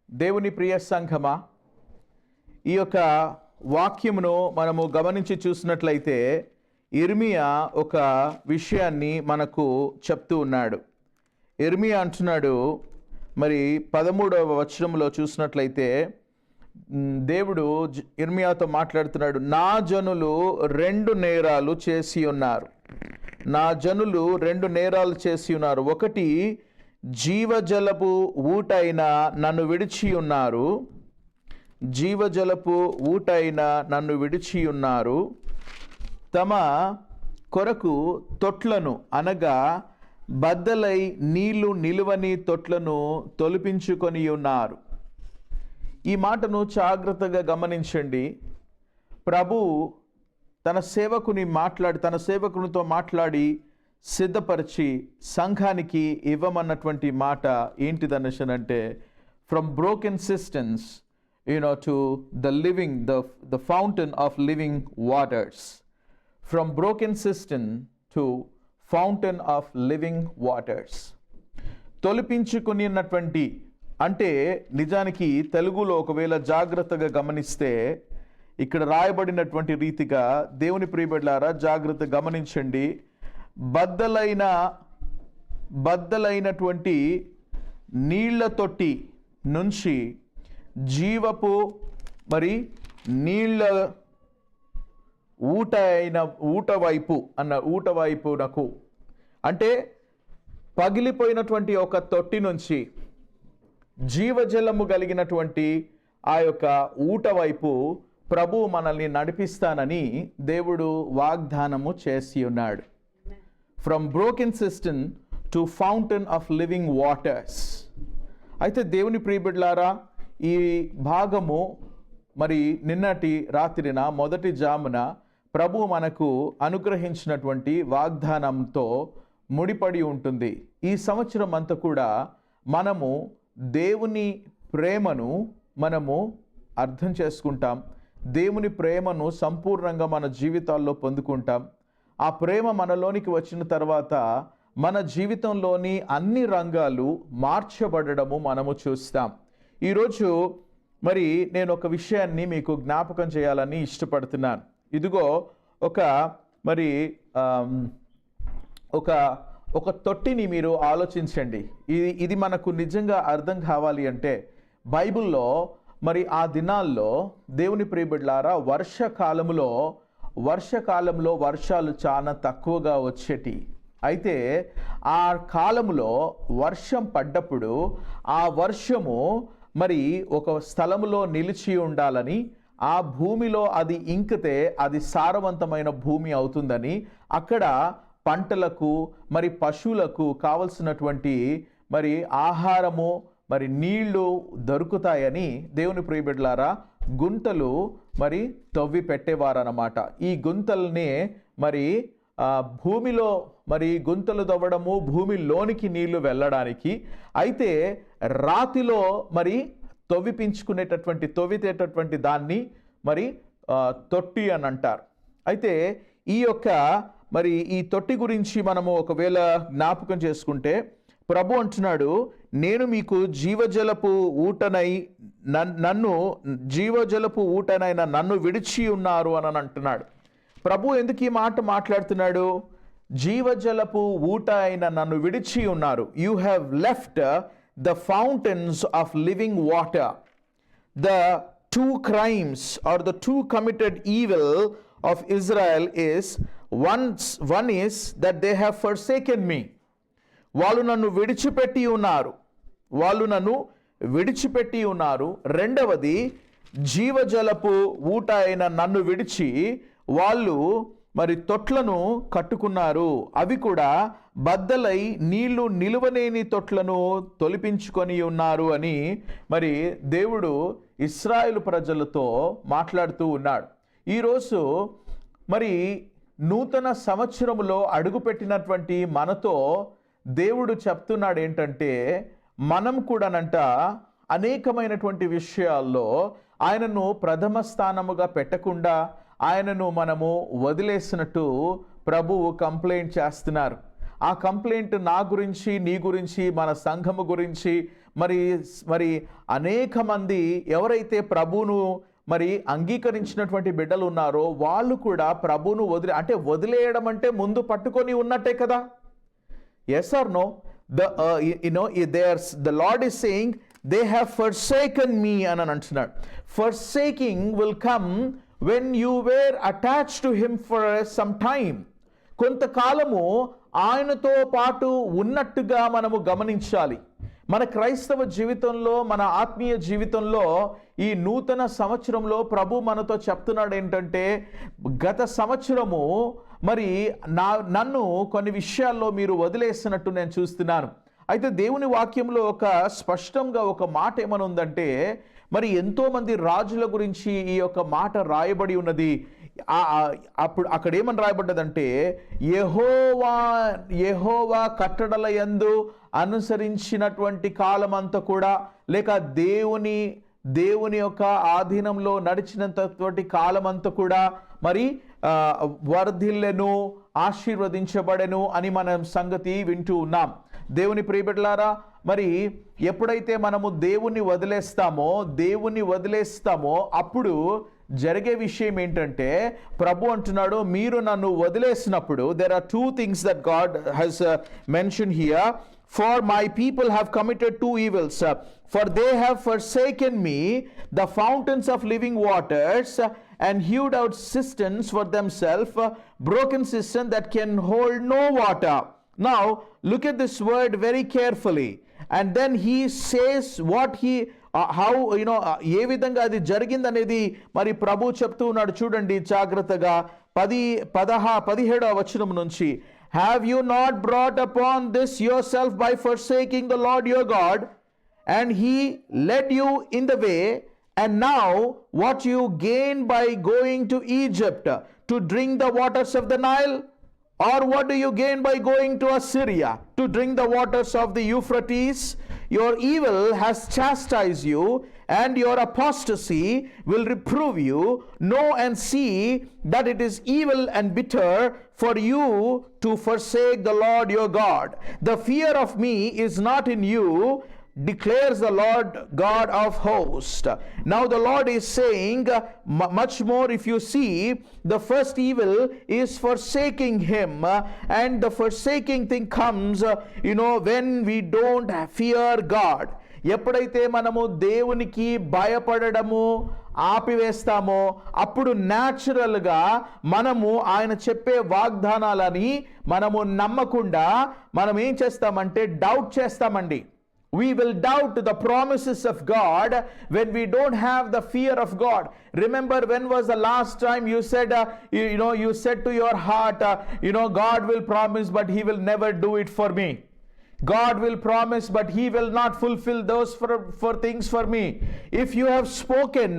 దేవుని ప్రియ సంఘమా, ఈ యొక్క వాక్యమును మనము గమనించి చూసినట్లయితే ఇర్మియా ఒక విషయాన్ని మనకు చెప్తూ ఉన్నాడు. ఇర్మియా అంటున్నాడు, మరి 13వ వచనంలో చూసినట్లయితే దేవుడు ఇర్మియాతో మాట్లాడుతున్నాడు, నా జనులు 2 నేరాలు చేసి ఉన్నారు. నా జనులు 2 నేరాలు చేసి ఉన్నారు. ఒకటి, జీవజలపు ఊటైన నన్ను విడిచి ఉన్నారు. జీవజలపు ఊటైన నన్ను విడిచి ఉన్నారు. తమ కొరకు తొట్లను, అనగా బద్దలై నీళ్లు నిలువని తొట్లను తొలిపించుకొని ఉన్నారు. ఈ మాటను జాగ్రత్తగా గమనించండి. ప్రభు తన సేవకునితో మాట్లాడి సిద్ధపరిచి సంఘానికి ఇవ్వమన్నటువంటి మాట ఏంటిదనంటే, from broken systems to the living, the fountain of living waters. From broken cistern to fountain of living waters. తొలిపించుకున్నటువంటి అంటే నిజానికి తెలుగులో ఒకవేళ జాగ్రత్తగా గమనిస్తే ఇక్కడ రాయబడినటువంటి రీతిగా దేవుని ప్రియబిడ్డలారా జాగ్రత్తగా గమనించండి. బద్దలైనటువంటి నీళ్ల తొట్టి నుంచి జీవపు మరి నీళ్ల ఊట వైపునకు, అంటే పగిలిపోయినటువంటి ఒక తొట్టి నుంచి జీవజలము కలిగినటువంటి ఆ యొక్క ఊట వైపు ప్రభు మనల్ని నడిపిస్తానని దేవుడు వాగ్దానము చేసి ఉన్నాడు. From broken system to fountain of living waters. అయితే దేవుని ప్రియబిడ్డలారా, ఈ భాగము మరి నిన్నటి రాత్రిన మొదటి జామున ప్రభు మనకు అనుగ్రహించినటువంటి వాగ్దానంతో ముడిపడి ఉంటుంది. ఈ సంవత్సరం అంతా కూడా మనము దేవుని ప్రేమను మనము అర్థం చేసుకుంటాం. దేవుని ప్రేమను సంపూర్ణంగా మన జీవితాల్లో పొందుకుంటాం. ఆ ప్రేమ మనలోనికి వచ్చిన తర్వాత మన జీవితంలోని అన్ని రంగాలు మార్చబడము మనము చూస్తాం. ఈరోజు మరి నేను ఒక విషయాన్ని మీకు జ్ఞాపకం చేయాలని ఇష్టపడుతున్నాను. ఇదిగో ఒక తొట్టిని మీరు ఆలోచించండి. ఇది మనకు నిజంగా అర్థం కావాలి అంటే, బైబిల్లో మరి ఆ దినాల్లో దేవుని ప్రియబిడ్డలారా వర్షకాలంలో వర్షాలు చాలా తక్కువగా వచ్చేటి. అయితే ఆ కాలంలో వర్షం పడ్డప్పుడు ఆ వర్షము మరి ఒక స్థలములో నిలిచి ఉండాలని, ఆ భూమిలో అది ఇంకితే అది సారవంతమైన భూమి అవుతుందని, అక్కడ పంటలకు మరి పశువులకు కావలసినటువంటి మరి ఆహారము మరి నీళ్లు దొరుకుతాయని దేవుని ప్రియబిడ్డలారా గుంతలు మరి తవ్వి పెట్టేవారన్నమాట. ఈ గుంతల్ని మరి భూమిలో మరి గుంతలు తవ్వడము, భూమిలోనికి నీళ్లు వెళ్ళడానికి. అయితే రాతిలో మరి తవ్వితేటటువంటి దాన్ని మరి తొట్టి అని అంటారు. అయితే ఈ తొట్టి గురించి మనము ఒకవేళ జ్ఞాపకం చేసుకుంటే, ప్రభు అంటున్నాడు, నేను మీకు జీవజలపు ఊటనైన నన్ను విడిచి ఉన్నారు అని అంటున్నాడు. ప్రభు ఎందుకు ఈ మాట మాట్లాడుతున్నాడు? జీవజలపు ఊట అయిన నన్ను విడిచి ఉన్నారు. You have left the fountains of living water. The 2 crimes or the 2 committed evil of Israel is one is that they have forsaken me. వాళ్ళు నన్ను విడిచిపెట్టి ఉన్నారు. రెండవది, జీవజలపు ఊట అయిన నన్ను విడిచి వాళ్ళు మరి తొట్లను కట్టుకున్నారు. అవి కూడా బద్దలై నీళ్లు నిలువనేని తొట్లను తొలిపించుకొని ఉన్నారు అని మరి దేవుడు ఇశ్రాయేలు ప్రజలతో మాట్లాడుతూ ఉన్నాడు. ఈరోజు మరి నూతన సంవత్సరములో అడుగుపెట్టినటువంటి మనతో దేవుడు చెప్తున్నాడు ఏంటంటే, మనం కూడానంట అనేకమైనటువంటి విషయాల్లో ఆయనను ప్రథమ స్థానముగా పెట్టకుండా ఆయనను మనము వదిలేసినట్టు ప్రభువు కంప్లైంట్ చేస్తున్నారు. ఆ కంప్లైంట్ నా గురించి, నీ గురించి, మన సంఘము గురించి, మరి మరి అనేక మంది ఎవరైతే ప్రభువును మరి అంగీకరించినటువంటి బిడ్డలు ఉన్నారో వాళ్ళు కూడా ప్రభువును వదిలేయడం అంటే ముందు పట్టుకొని ఉన్నట్టే కదా. Yes or no? the Lord is saying they have forsaken me అని అంటున్నాడు. Forsaking will come when you were attached to him for some time. కొంతకాలము ఆయనతో పాటు ఉన్నట్టుగా మనము గమనించాలి. మన క్రైస్తవ జీవితంలో, మన ఆత్మీయ జీవితంలో ఈ నూతన సంవత్సరంలో ప్రభు మనతో చెప్తున్నాడు ఏంటంటే, గత సంవత్సరము మరి నన్ను కొన్ని విషయాల్లో మీరు వదిలేసినట్టు నేను చూస్తున్నాను. అయితే దేవుని వాక్యంలో స్పష్టంగా ఒక మాట ఏమని ఉందంటే, మరి ఎంతోమంది రాజుల గురించి ఈ యొక్క మాట రాయబడి ఉన్నది. అప్పుడు అక్కడ ఏమని రాయబడ్డదంటే, యెహోవా కట్టడల యందు అనుసరించినటువంటి కాలమంతా కూడా, లేక దేవుని యొక్క ఆధీనంలో నడిచినంతటి కాలమంతా కూడా మరి వర్ధిల్లెను, ఆశీర్వదించబడెను అని మనం సంగతి వింటూ ఉన్నాం. దేవుని ప్రియబిడ్డలారా, మరి ఎప్పుడైతే మనము దేవుణ్ణి వదిలేస్తామో అప్పుడు జరిగే విషయం ఏంటంటే, ప్రభు అంటున్నాడు, మీరు నన్ను వదిలేసినప్పుడు, there are two things that God has mentioned here. For my people have committed two evils, for they have forsaken me, the fountains of living waters, and hewed out cisterns for themselves, broken cisterns that can hold no water. Now look at this word very carefully, and then he says what he how ఏ విధంగా అది జరిగిందనేది మరి ప్రభు చెప్తూ ఉన్నాడు. చూడండి జాగ్రత్తగా 17వ వచనం నుంచి, have you not brought upon this yourself by forsaking the Lord your God, and he led you in the way, and now what you gain by going to Egypt to drink the waters of the Nile? Or what do you gain by going to Assyria to drink the waters of the Euphrates? Your evil has chastised you, and your apostasy will reprove you. Know and see that it is evil and bitter for you to forsake the Lord your God. The fear of me is not in you, declares the Lord God of hosts. Now the Lord is saying much more. If you see, the first evil is forsaking him, and the forsaking thing comes when we don't fear God. ఎప్పుడైతే మనము దేవునికి భయపడడము ఆపివేస్తామో అప్పుడు న్యాచురల్గా మనము ఆయన చెప్పే వాగ్దానాలని మనము నమ్మకుండా మనం ఏం చేస్తామంటే డౌట్ చేస్తామండి. We will doubt the promises of God when we don't have the fear of God. Remember, when was the last time you said, you said to your heart, God will promise, but he will never do it for me. God will promise, but he will not fulfill those for things for me. If you have spoken,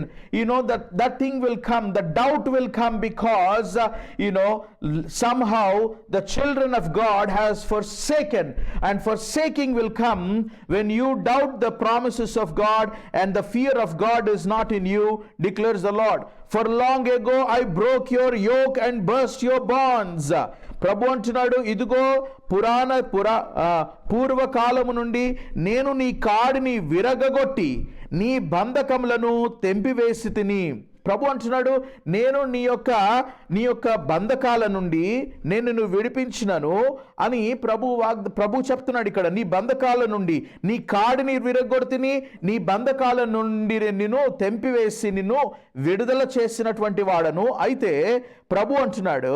that thing will come. The doubt will come because somehow the children of God has forsaken, and forsaking will come when you doubt the promises of God, and the fear of God is not in you, declares the Lord. For long ago I broke your yoke and burst your bonds. ప్రభు అంటున్నాడు, ఇదిగో పూర్వకాలము నుండి నేను నీ కాడిని విరగగొట్టి నీ బంధకములను తెంపివేసి తిని. ప్రభు అంటున్నాడు, నేను నీ యొక్క బంధకాల నుండి నేను నిన్ను విడిపించినను అని ప్రభు చెప్తున్నాడు ఇక్కడ. నీ బంధకాల నుండి నీ కాడిని విరగొడితిని, నీ బంధకాల నుండి నిన్ను తెంపివేసి నిన్ను విడుదల చేసినటువంటి వాడను. అయితే ప్రభు అంటున్నాడు,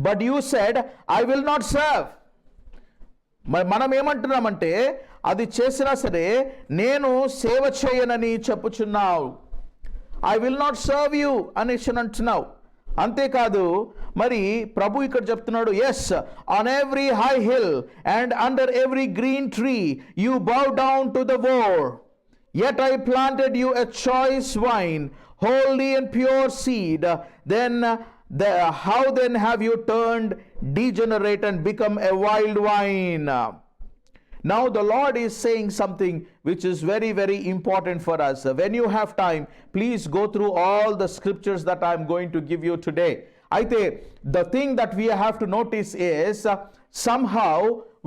but you said I will not serve. మనం ఏమంటున్నామంటే, అది చేసినా సరే నేను సేవ చేయనని చెప్పుచున్నావు. I will not serve you అనేసి అంటున్నావు. అంతేకాదు మరి ప్రభు ఇక్కడ చెప్తున్నాడు, yes, on every high hill and under every green tree you bow down to the whore. Yet I planted you a choice vine, holy and pure seed. How then have you turned degenerate and become a wild wine? Now the Lord is saying something which is very, very important for us. When you have time, please go through all the scriptures that I am going to give you today. Aithe, the thing that we have to notice is somehow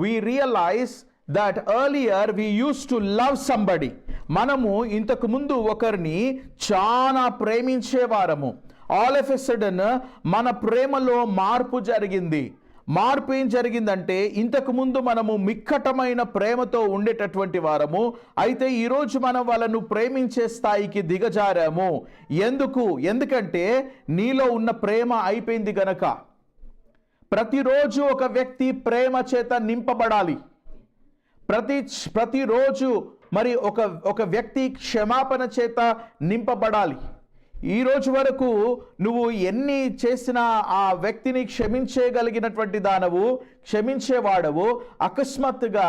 we realize that earlier we used to love somebody. మనము ఇంతకు ముందు ఒకరిని చాలా ప్రేమించేవారము. All of a sudden మన ప్రేమలో మార్పు జరిగింది. మార్పు ఏం జరిగిందంటే, ఇంతకు ముందు మనము మిక్కటమైన ప్రేమతో ఉండేటటువంటి వారము, అయితే ఈరోజు మనం వాళ్ళను ప్రేమించే స్థాయికి దిగజారాము. ఎందుకంటే నీలో ఉన్న ప్రేమ అయిపోయింది గనక. ప్రతిరోజు ఒక వ్యక్తి ప్రేమ చేత నింపబడాలి. ప్రతిరోజు మరి ఒక వ్యక్తి క్షమాపణ చేత నింపబడాలి. ఈ రోజు వరకు నువ్వు ఎన్ని చేసినా ఆ వ్యక్తిని క్షమించగలిగినటువంటి దానవు, క్షమించేవాడవు, అకస్మాత్తుగా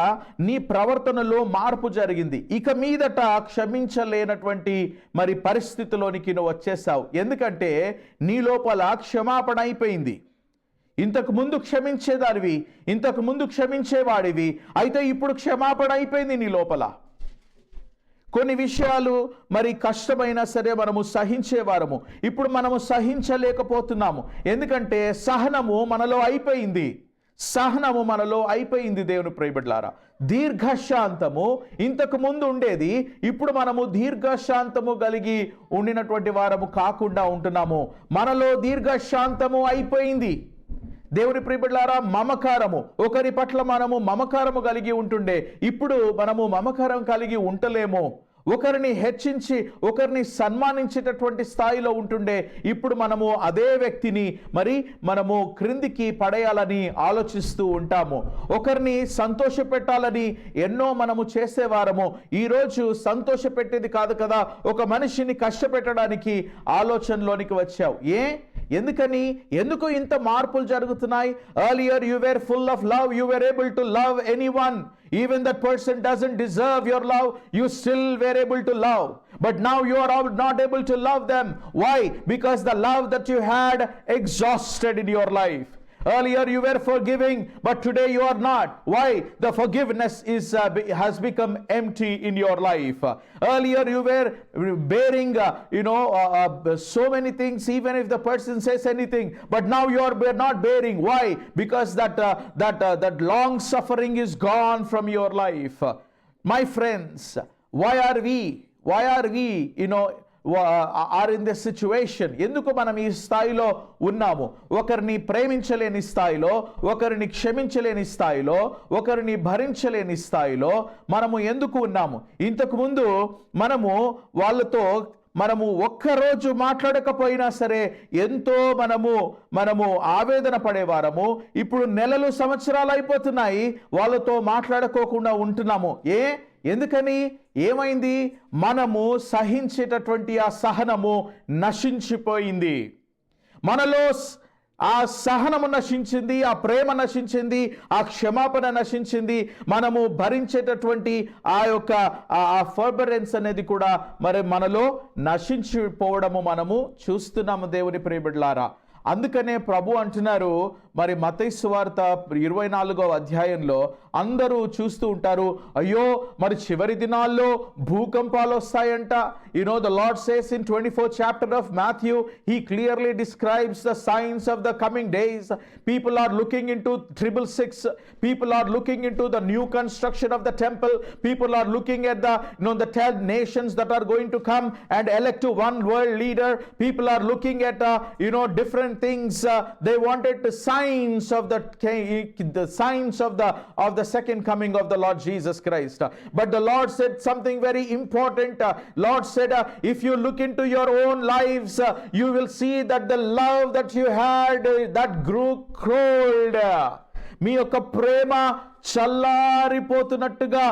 నీ ప్రవర్తనలో మార్పు జరిగింది. ఇక మీదట క్షమించలేనటువంటి మరి పరిస్థితిలోనికి నువ్వు వచ్చేసావు. ఎందుకంటే నీ లోపల క్షమాపణ అయిపోయింది. ఇంతకు ముందు క్షమించేదానివి, ఇంతకు ముందు క్షమించేవాడివి, అయితే ఇప్పుడు క్షమాపణ అయిపోయింది నీ లోపల. కొన్ని విషయాలు మరి కష్టమైనా సరే మనము సహించేవారము, ఇప్పుడు మనము సహించలేకపోతున్నాము. ఎందుకంటే సహనము మనలో అయిపోయింది. సహనము మనలో అయిపోయింది. దేవుని ప్రియబిడ్డలారా, దీర్ఘశాంతము ఇంతకు ముందు ఉండేది, ఇప్పుడు మనము దీర్ఘశాంతము కలిగి ఉండినటువంటి వారము కాకుండా ఉంటున్నాము. మనలో దీర్ఘశాంతము అయిపోయింది. దేవుని ప్రియబిడ్డలారా, మమకారము, ఒకరి పట్ల మనము మమకారము కలిగి ఉంటుండే, ఇప్పుడు మనము మమకారం కలిగి ఉంటలేము. ఒకరిని హెచ్చించి ఒకరిని సన్మానించేటటువంటి స్థాయిలో ఉంటుండే, ఇప్పుడు మనము అదే వ్యక్తిని మనము క్రిందికి పడేయాలని ఆలోచిస్తూ ఉంటాము. ఒకరిని సంతోష పెట్టాలని ఎన్నో మనము చేసేవారము, ఈరోజు సంతోష పెట్టేది కాదు కదా, ఒక మనిషిని కష్టపెట్టడానికి ఆలోచనలోనికి వచ్చావు. ఎందుకు ఇంత మార్పులు జరుగుతున్నాయి? Earlier you were full of love, you were able to love anyone, even that person doesn't deserve your love, you still were able to love. But now you are not able to love them. Why? Because the love that you had exhausted in your life. Earlier you were forgiving, but today you are not. Why? The forgiveness has become empty in your life. Earlier you were bearing so many things, even if the person says anything, but now you are not bearing. Why? Because that long suffering is gone from your life. My friends, why are we are in this situation? ఎందుకు మనం ఈ స్థాయిలో ఉన్నాము? ఒకరిని ప్రేమించలేని స్థాయిలో, ఒకరిని క్షమించలేని స్థాయిలో, ఒకరిని భరించలేని స్థాయిలో మనము ఎందుకు ఉన్నాము? ఇంతకు ముందు వాళ్ళతో ఒక్కరోజు మాట్లాడకపోయినా సరే ఎంతో మనము ఆవేదన పడేవారము. ఇప్పుడు నెలలు, సంవత్సరాలు అయిపోతున్నాయి, వాళ్ళతో మాట్లాడుకోకుండా ఉంటున్నాము. ఎందుకని? ఏమైంది? మనము సహించేటటువంటి ఆ సహనము నశించిపోయింది. మనలో ఆ సహనము నశించింది, ఆ ప్రేమ నశించింది, ఆ క్షమాపణ నశించింది. మనము భరించేటటువంటి ఆ యొక్క ఆ ఫర్బరెన్స్ అనేది కూడా మనలో నశించిపోవడము మనము చూస్తున్నాము. దేవుని ప్రియబిడ్డలారా, అందుకనే ప్రభు అంటున్నారు, మత్తయి సువార్త 24వ అధ్యాయంలో అందరూ చూస్తూ ఉంటారు, అయ్యో చివరి దినాల్లో భూకంపాలు వస్తాయంట. The Lord says in 24th chapter of Matthew, he clearly describes the signs of the coming days. People are looking into 666. People are looking into the new construction of the temple. People are looking at the 10 nations that are going to come and elect to one world leader. People are looking at different things. They wanted the signs of the signs of the second coming of the Lord Jesus Christ. But the Lord said something very important. Lord said, if you look into your own lives, you will see that the love that you had, that grew cold. మీ యొక్క ప్రేమ చల్లారిపోతున్నట్టుగా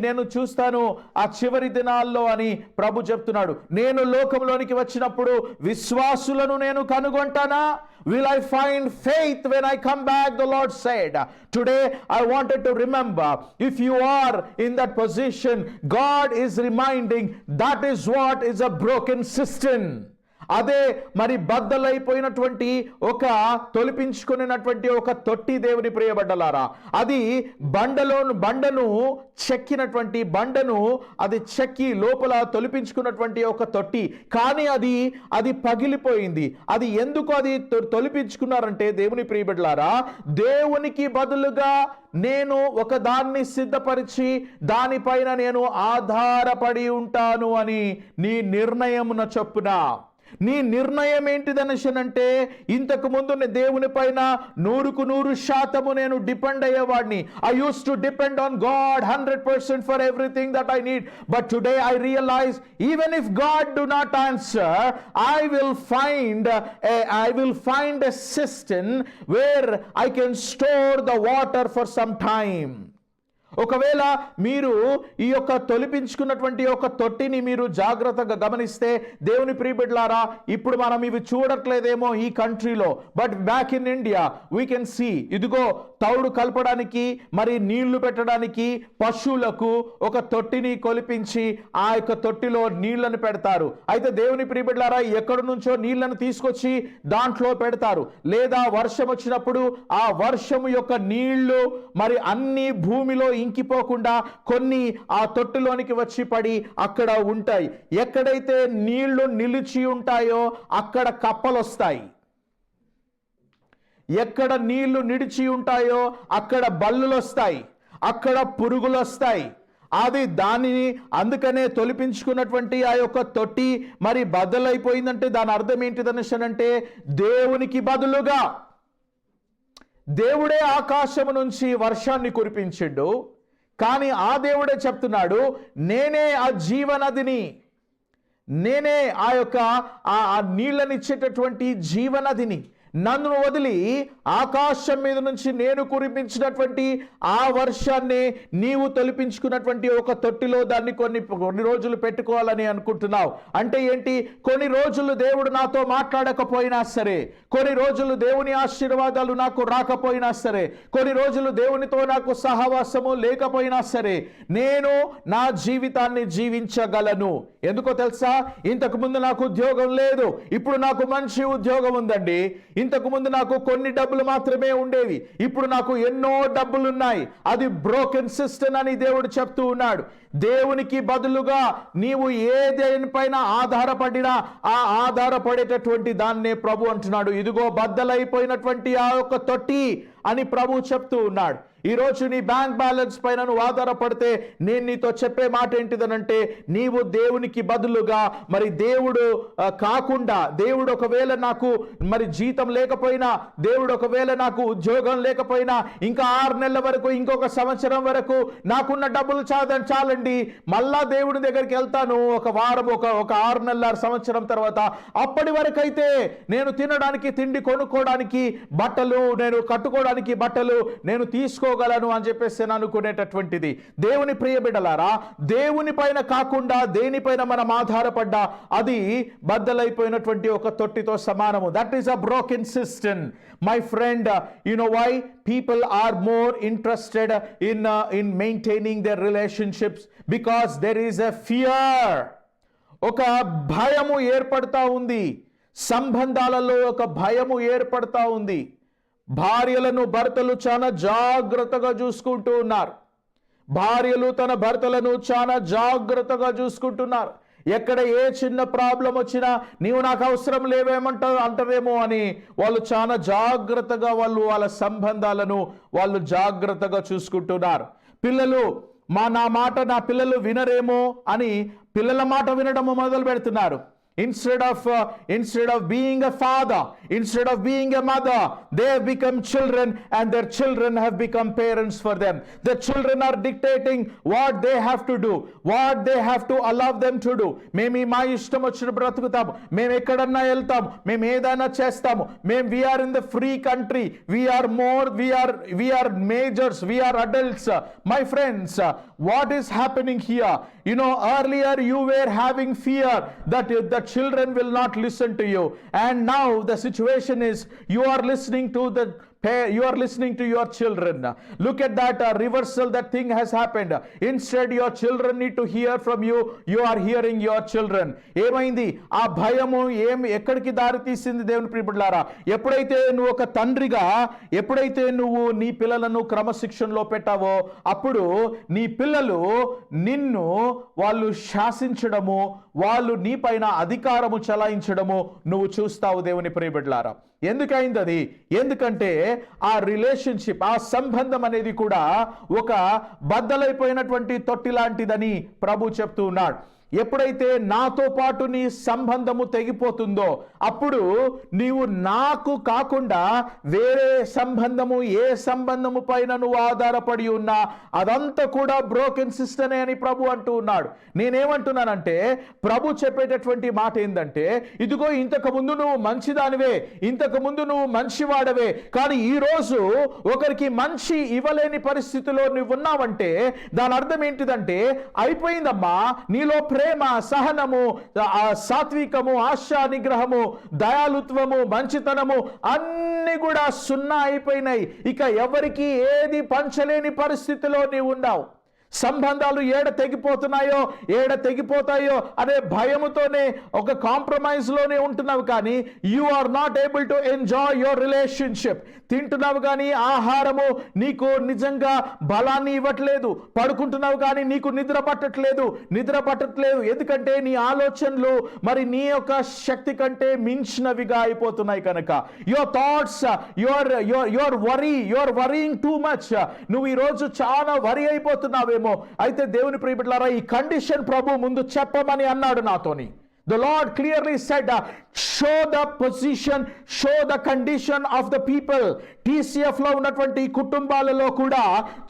నేను చూస్తాను ఆ చివరి దినాల్లో అని ప్రభు చెప్తున్నాడు. నేను లోకంలోనికి వచ్చినప్పుడు విశ్వాసులను నేను కనుగొంటానా? Will I find faith when I come back? The Lord said. Today I wanted to remember, if you are in that position, God is reminding that is what is a broken cistern. అదే మరి బద్దలైపోయినటువంటి ఒక తొలిపించుకున్నటువంటి ఒక తొట్టి దేవుని ప్రియబడ్డలారా, అది బండను చెక్కి లోపల తొలిపించుకున్నటువంటి ఒక తొట్టి, కానీ అది పగిలిపోయింది. అది ఎందుకు అది తొలిపించుకున్నారంటే దేవుని ప్రియబిడ్డలారా, దేవునికి బదులుగా నేను ఒక దాన్ని సిద్ధపరిచి దానిపైన నేను ఆధారపడి ఉంటాను అని నీ నిర్ణయమున చొప్పున. నీ నిర్ణయం ఏంటిదనశనంటే, ఇంతకు ముందు దేవుని పైన 100% నేను డిపెండ్ అయ్యేవాడిని. I used to depend on God 100% for everything that I need. But today I realize, even if God do not answer, I will find a system where I can store the water for some time. ఒకవేళ మీరు ఈ యొక్క తొలిపించుకున్నటువంటి ఒక తొట్టిని మీరు జాగ్రత్తగా గమనిస్తే దేవుని ప్రియబిడ్డలారా, ఇప్పుడు మనం ఇవి చూడట్లేదేమో ఈ కంట్రీలో, but back in India we can see. ఇదిగో తౌడు కలపడానికి, మరి నీళ్లు పెట్టడానికి పశువులకు ఒక తొట్టిని కొలిపించి ఆ యొక్క తొట్టిలో నీళ్లను పెడతారు. అయితే దేవుని ప్రియబిడ్డలారా, ఎక్కడి నుంచో నీళ్లను తీసుకొచ్చి దాంట్లో పెడతారు. లేదా వర్షం వచ్చినప్పుడు ఆ వర్షము యొక్క నీళ్లు మరి అన్ని భూమిలో ఇంకిపోకుండా కొన్ని ఆ తొట్టులోనికి వచ్చి పడి అక్కడ ఉంటాయి. ఎక్కడైతే నీళ్లు నిలిచి ఉంటాయో అక్కడ కప్పలు వస్తాయి. ఎక్కడ నీళ్లు నిలిచి ఉంటాయో అక్కడ బల్లులు వస్తాయి, అక్కడ పురుగులు వస్తాయి. దానిని అందుకనే తొలిపించుకున్నటువంటి ఆ యొక్క తొట్టి మరి బద్దలైపోయిందంటే దాని అర్థం ఏంటిదనంటే, దేవునికి బదులుగా దేవుడే ఆకాశము నుంచి వర్షాన్ని కురిపించిండు, కానీ ఆ దేవుడే చెప్తున్నాడు, నేనే ఆ జీవనదిని, నేనే ఆ యొక్క ఆ నీళ్ళనిచ్చేటటువంటి జీవనదిని. నన్ను వదిలి ఆకాశం మీద నుంచి నేను కురిపించినటువంటి ఆ వర్షాన్ని నీవు తొలిపించుకున్నటువంటి ఒక తొట్టిలో దాన్ని కొన్ని రోజులు పెట్టుకోవాలని అనుకుంటున్నావు. అంటే ఏంటి? కొన్ని రోజులు దేవుడు నాతో మాట్లాడకపోయినా సరే, కొన్ని రోజులు దేవుని ఆశీర్వాదాలు నాకు రాకపోయినా సరే, కొన్ని రోజులు దేవునితో నాకు సహవాసము లేకపోయినా సరే, నేను నా జీవితాన్ని జీవించగలను. ఎందుకో తెలుసా? ఇంతకు ముందు నాకు ఉద్యోగం లేదు, ఇప్పుడు నాకు మంచి ఉద్యోగం ఉందండి. ఇంతకు ముందు నాకు కొన్ని డబ్బులు మాత్రమే ఉండేవి, ఇప్పుడు నాకు ఎన్నో డబ్బులున్నాయి. అది బ్రోకెన్ సిస్టమ్ అని దేవుడు చెప్తూ ఉన్నాడు. దేవునికి బదులుగా నీవు ఏ దేనిపైన ఆధారపడినా ఆ ఆధారపడేటటువంటి దాన్నే ప్రభు అంటున్నాడు. ఇదిగో బద్దలైపోయినటువంటి ఆ యొక్క తొట్టి అని ప్రభు చెప్తూ ఉన్నాడు. ఈరోజు నీ బ్యాంక్ బ్యాలెన్స్ పైన నువ్వు ఆధారపడితే నేను నీతో చెప్పే మాట ఏంటిదనంటే, నీవు దేవునికి బదులుగా మరి దేవుడు కాకుండా, దేవుడు ఒకవేళ నాకు మరి జీతం లేకపోయినా, దేవుడు ఒకవేళ నాకు ఉద్యోగం లేకపోయినా, ఇంకా 6 నెలల వరకు, ఇంకొక సంవత్సరం వరకు నాకున్న డబ్బులు చాలండి, మళ్ళా దేవుడి దగ్గరికి వెళ్తాను ఒక వారం, ఒక 6 నెలల సంవత్సరం తర్వాత, అప్పటి వరకైతే నేను తినడానికి తిండి, కొనుక్కోవడానికి బట్టలు, నేను కట్టుకోవడానికి బట్టలు నేను తీసుకోగలను అని చెప్పేసి అనుకునేటటువంటిది. దేవుని ప్రియ బిడ్డలారా, దేవుని పైన కాకుండా దేనిపైన మనం ఆధారపడ్డా అది బద్దలైపోయినటువంటి ఒక తొట్టితో సమానము. That is a broken system. My friend, you know why people are more interested in maintaining their relationships? Because there is a fear. ఒక భయము ఏర్పడతా ఉంది, సంబంధాలలో ఒక భయము ఏర్పడతా ఉంది. భార్యలను భర్తలు చాలా జాగ్రత్తగా చూసుకుంటూ ఉన్నారు. భార్యలు తన భర్తలను చాలా జాగ్రత్తగా చూసుకుంటున్నారు. ఎక్కడ ఏ చిన్న ప్రాబ్లం వచ్చినా నీవు నాకు అవసరం అంటారేమో అని వాళ్ళు చాలా జాగ్రత్తగా వాళ్ళ సంబంధాలను వాళ్ళు జాగ్రత్తగా చూసుకుంటున్నారు. పిల్లలు నా పిల్లలు వినరేమో అని పిల్లల మాట వినడము మొదలు పెడుతున్నారు. Instead of being a father, instead of being a mother, they have become children, and their children have become parents for them. The children are dictating what they have to do, what they have to allow them to do. మేము మా ఇష్టం వచ్చిన బ్రతుకుతాము, మేము ఎక్కడన్నా వెళ్తాము, మేము ఏదైనా చేస్తాము, we are in the free country, we are majors, we are adults. My friends, what is happening here? You know, earlier you were having fear that the children will not listen to you, and now the situation is you are listening to the You are listening to your children. Look at that reversal, that thing has happened. Instead, your children need to hear from you. You are hearing your children. ఏమైంది? ఆ భయము ఎక్కడికి దారి తీసింది దేవుని ప్రియబిడ్డలారా? ఎప్పుడైతే నువ్వు ఒక తండ్రిగా, ఎప్పుడైతే నువ్వు నీ పిల్లలను క్రమశిక్షణలో పెట్టావో, అప్పుడు నీ పిల్లలు నిన్ను వాళ్ళు శాసించడము, వాళ్ళు నీ పైన అధికారము చలాయించడము నువ్వు చూస్తావు దేవుని ప్రియబిడ్డలారా. ఎందుకైంది అది? ఎందుకంటే ఆ రిలేషన్షిప్, ఆ సంబంధం అనేది కూడా ఒక బద్దలైపోయినటువంటి తొట్టి లాంటిదని ప్రభు చెప్తూ ఉన్నాడు. ఎప్పుడైతే నాతో పాటు నీ సంబంధము తెగిపోతుందో, అప్పుడు నీవు నాకు కాకుండా వేరే సంబంధము, ఏ సంబంధము పైన నువ్వు ఆధారపడి ఉన్నా అదంతా కూడా బ్రోకెన్ సిస్టమే అని ప్రభు అంటూ ఉన్నాడు. నేనేమంటున్నానంటే, ప్రభు చెప్పేటటువంటి మాట ఏంటంటే, ఇదిగో ఇంతకు ముందు నువ్వు మంచిదానివే, ఇంతకు ముందు నువ్వు మంచివాడవే, కానీ ఈరోజు ఒకరికి మంచి ఇవ్వలేని పరిస్థితిలో నువ్వు ఉన్నావంటే దాని అర్థం ఏంటిదంటే, అయిపోయిందమ్మా నీలో ప్రేమ, సహనము, సాత్వికము, ఆశా నిగ్రహము, దయాలుత్వము, మంచితనము అన్ని కూడా సున్నా అయిపోయినాయి. ఇక ఎవరికి ఏది పంచలేని పరిస్థితిలో నీవు ఉన్నావు. సంబంధాలు ఏడ తెగిపోతాయో అనే భయముతోనే, ఒక కాంప్రమైజ్లోనే ఉంటున్నావు. కానీ you are not able to enjoy your relationship. తింటున్నావు కానీ ఆహారము నీకు నిజంగా బలాన్ని ఇవ్వట్లేదు. పడుకుంటున్నావు కానీ నీకు నిద్ర పట్టట్లేదు. ఎందుకంటే నీ ఆలోచనలు మరి నీ యొక్క శక్తి కంటే మించినవిగా అయిపోతున్నాయి కనుక. Your thoughts, your worrying too much. నువ్వు ఈరోజు చాలా వరి అయిపోతున్నావేమో. అయితే దేవుని ప్రియబిడ్డలారా, ఈ కండిషన్ ప్రభు ముందు చెప్పమని అన్నాడు నాతోని. The Lord clearly said, show the position, show the condition of the people. TCF లో ఉన్నటువంటి కుటుంబాలలో కూడా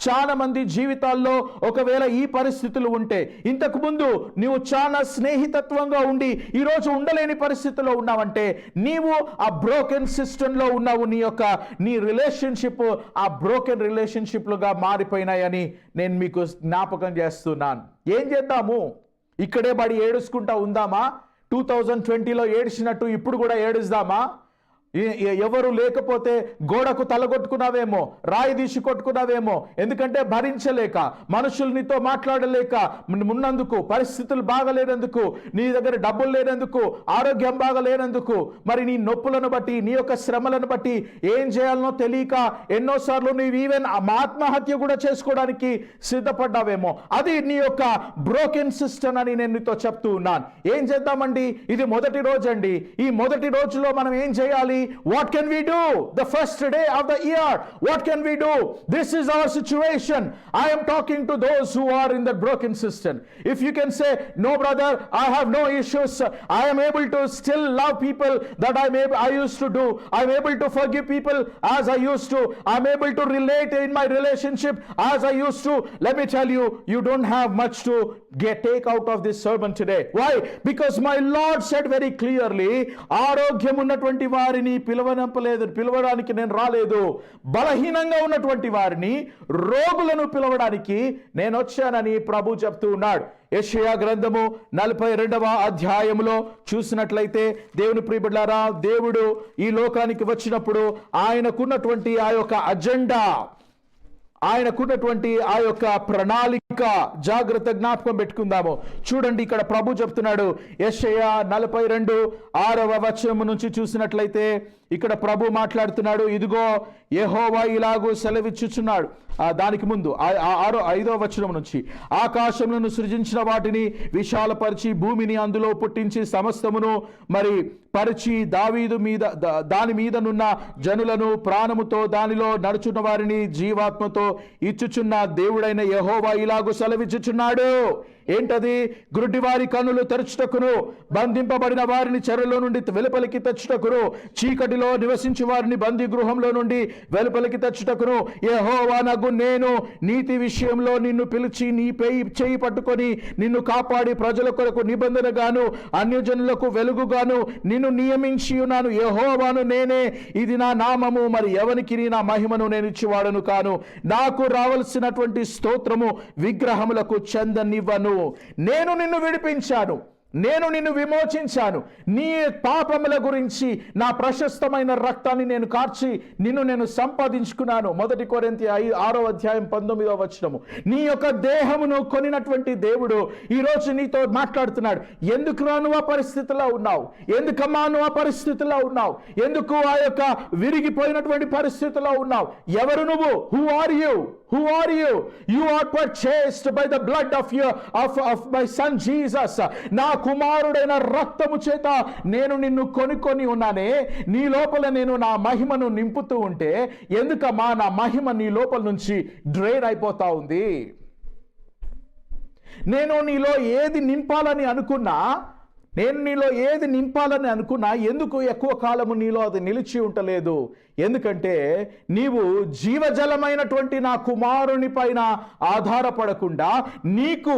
చాలా మంది జీవితాల్లో ఒకవేళ ఈ పరిస్థితులు ఉంటే, ఇంతకు ముందు నీవు చాలా స్నేహితత్వంగా ఉండి ఈరోజు ఉండలేని పరిస్థితిలో ఉన్నావంటే నీవు ఆ బ్రోకెన్ సిస్టంలో ఉన్నావు. నీ రిలేషన్షిప్ ఆ బ్రోకెన్ రిలేషన్షిప్లుగా మారిపోయినాయని నేను మీకు జ్ఞాపకం చేస్తున్నాను. ఏం చేద్దాము? ఇక్కడే బడి ఏడుచుకుంటా ఉందామా? 2020లో ఏడ్చినట్టు ఇప్పుడు కూడా ఏడుస్తామా? ఎవరు లేకపోతే గోడకు తలగొట్టుకున్నావేమో, రాయి తీసి కొట్టుకున్నావేమో. ఎందుకంటే భరించలేక, మనుషులు నీతో మాట్లాడలేక ఉన్నందుకు, పరిస్థితులు బాగలేనందుకు, నీ దగ్గర డబ్బులు లేనందుకు, ఆరోగ్యం బాగలేనందుకు, మరి నీ నొప్పులను బట్టి, నీ యొక్క శ్రమలను బట్టి ఏం చేయాలనో తెలియక ఎన్నోసార్లు నీవు ఈవెన్ ఆత్మహత్య కూడా చేసుకోవడానికి సిద్ధపడ్డావేమో. అది నీ యొక్క బ్రోకెన్ సిస్టమ్ అని నేను నీతో చెప్తూ ఉన్నాను. ఏం చేద్దామండి? ఇది మొదటి రోజు అండి. ఈ మొదటి రోజులో మనం ఏం చేయాలి? What can we do? The first day of the year, what can we do? This is our situation. I am talking to those who are in the broken system. If you can say, no brother, I have no issues, I am able to still love people that I used to do, I am able to forgive people as I used to, I am able to relate in my relationship as I used to, let me tell you, you don't have much to take out of this sermon today. Why? Because my Lord said very clearly, ఆరోగ్యం ఉన్నటువంటి వారిని పిలవడానికి నేను రాలేదు, బలహీనంగా ఉన్నటువంటి వారిని, రోగులను పిలవడానికి నేను వచ్చానని ప్రభు చెప్తూ ఉన్నాడు. యెషయా గ్రంథము 42వ అధ్యాయములో చూసినట్లయితే దేవుని ప్రియబిడ్డలారా, దేవుడు ఈ లోకానికి వచ్చినప్పుడు ఆయనకున్నటువంటి ఆ యొక్క అజెండా, ఆయనకున్నటువంటి ఆ యొక్క ప్రణాళిక జాగ్రత్త జ్ఞాపకం పెట్టుకుందాము. చూడండి, ఇక్కడ ప్రభు చెప్తున్నాడు. యెషయా 42:6వ వచనం నుంచి చూసినట్లయితే ఇక్కడ ప్రభు మాట్లాడుతున్నాడు. ఇదిగో యెహోవా ఇలాగూ సెలవిచ్చుచున్నాడు. దానికి ముందు 5వ వచనం నుంచి, ఆకాశములను సృజించిన వాటిని విశాలపరిచి భూమిని అందులో పుట్టించి సమస్తమును మరి పరిచి దాని మీదనున్న జనులను ప్రాణముతో దానిలో నడుచున్న వారిని జీవాత్మతో ఇచ్చుచున్న దేవుడైన యెహోవా ఇలాగూ సెలవిచ్చుచున్నాడు. ఏంటది? గ్రుడ్డివారి కన్నులు తెరచుటకును, బంధింపబడిన వారిని చెరలో నుండి వెలుపలికి తెచ్చుటకును, చీకటిలో నివసించు వారిని బందీ గృహంలో నుండి వెలుపలికి తెచ్చుటకును యెహోవానగు నేను నీతి విషయంలో నిన్ను పిలిచి నీ చేయి పట్టుకొని నిన్ను కాపాడి ప్రజల కొరకు నిబంధనగాను అన్యజనులకు వెలుగుగాను నిన్ను నియమించి ఉన్నాను. యెహోవాను నేనే, ఇది నా నామము, మరి ఎవనికి నా మహిమను నేను ఇచ్చివాడను కాను. నాకు రావలసినటువంటి స్తోత్రము విగ్రహములకు చెందనివ్వను. నేను నిన్ను విడిపించాను. నేను నిన్ను విమోచించాను, నీ పాపముల గురించి నా ప్రశస్తమైన రక్తాన్ని నేను కార్చి నిన్ను నేను సంపాదించుకున్నాను. 1 కొరింథీ 6:19 నీ యొక్క దేహమును కొనినటువంటి దేవుడు ఈరోజు నీతో మాట్లాడుతున్నాడు. ఎందుకు నువ్వు ఆ పరిస్థితిలో ఉన్నావు? ఎందుకమ్మా నువ్వు ఆ పరిస్థితిలో ఉన్నావు? ఎందుకు ఆ యొక్క విరిగిపోయినటువంటి పరిస్థితిలో ఉన్నావు? ఎవరు నువ్వు? Who are you? Who are you? You are purchased by the blood of my son Jesus. నా కుమారుడైన రక్తము చేత నేను నిన్ను కొనుక్కొని ఉన్నానే. నీ లోపల నేను నా మహిమను నింపుతూ ఉంటే ఎందుకమ్మా నా మహిమ నీ లోపల నుంచి డ్రైన్ అయిపోతా ఉంది? నేను నీలో ఏది నింపాలని అనుకున్నా ఎందుకు ఎక్కువ కాలము నీలో అది నిలిచి ఉండలేదు? ఎందుకంటే నీవు జీవజలమైనటువంటి నా కుమారుని పైన ఆధారపడకుండా నీకు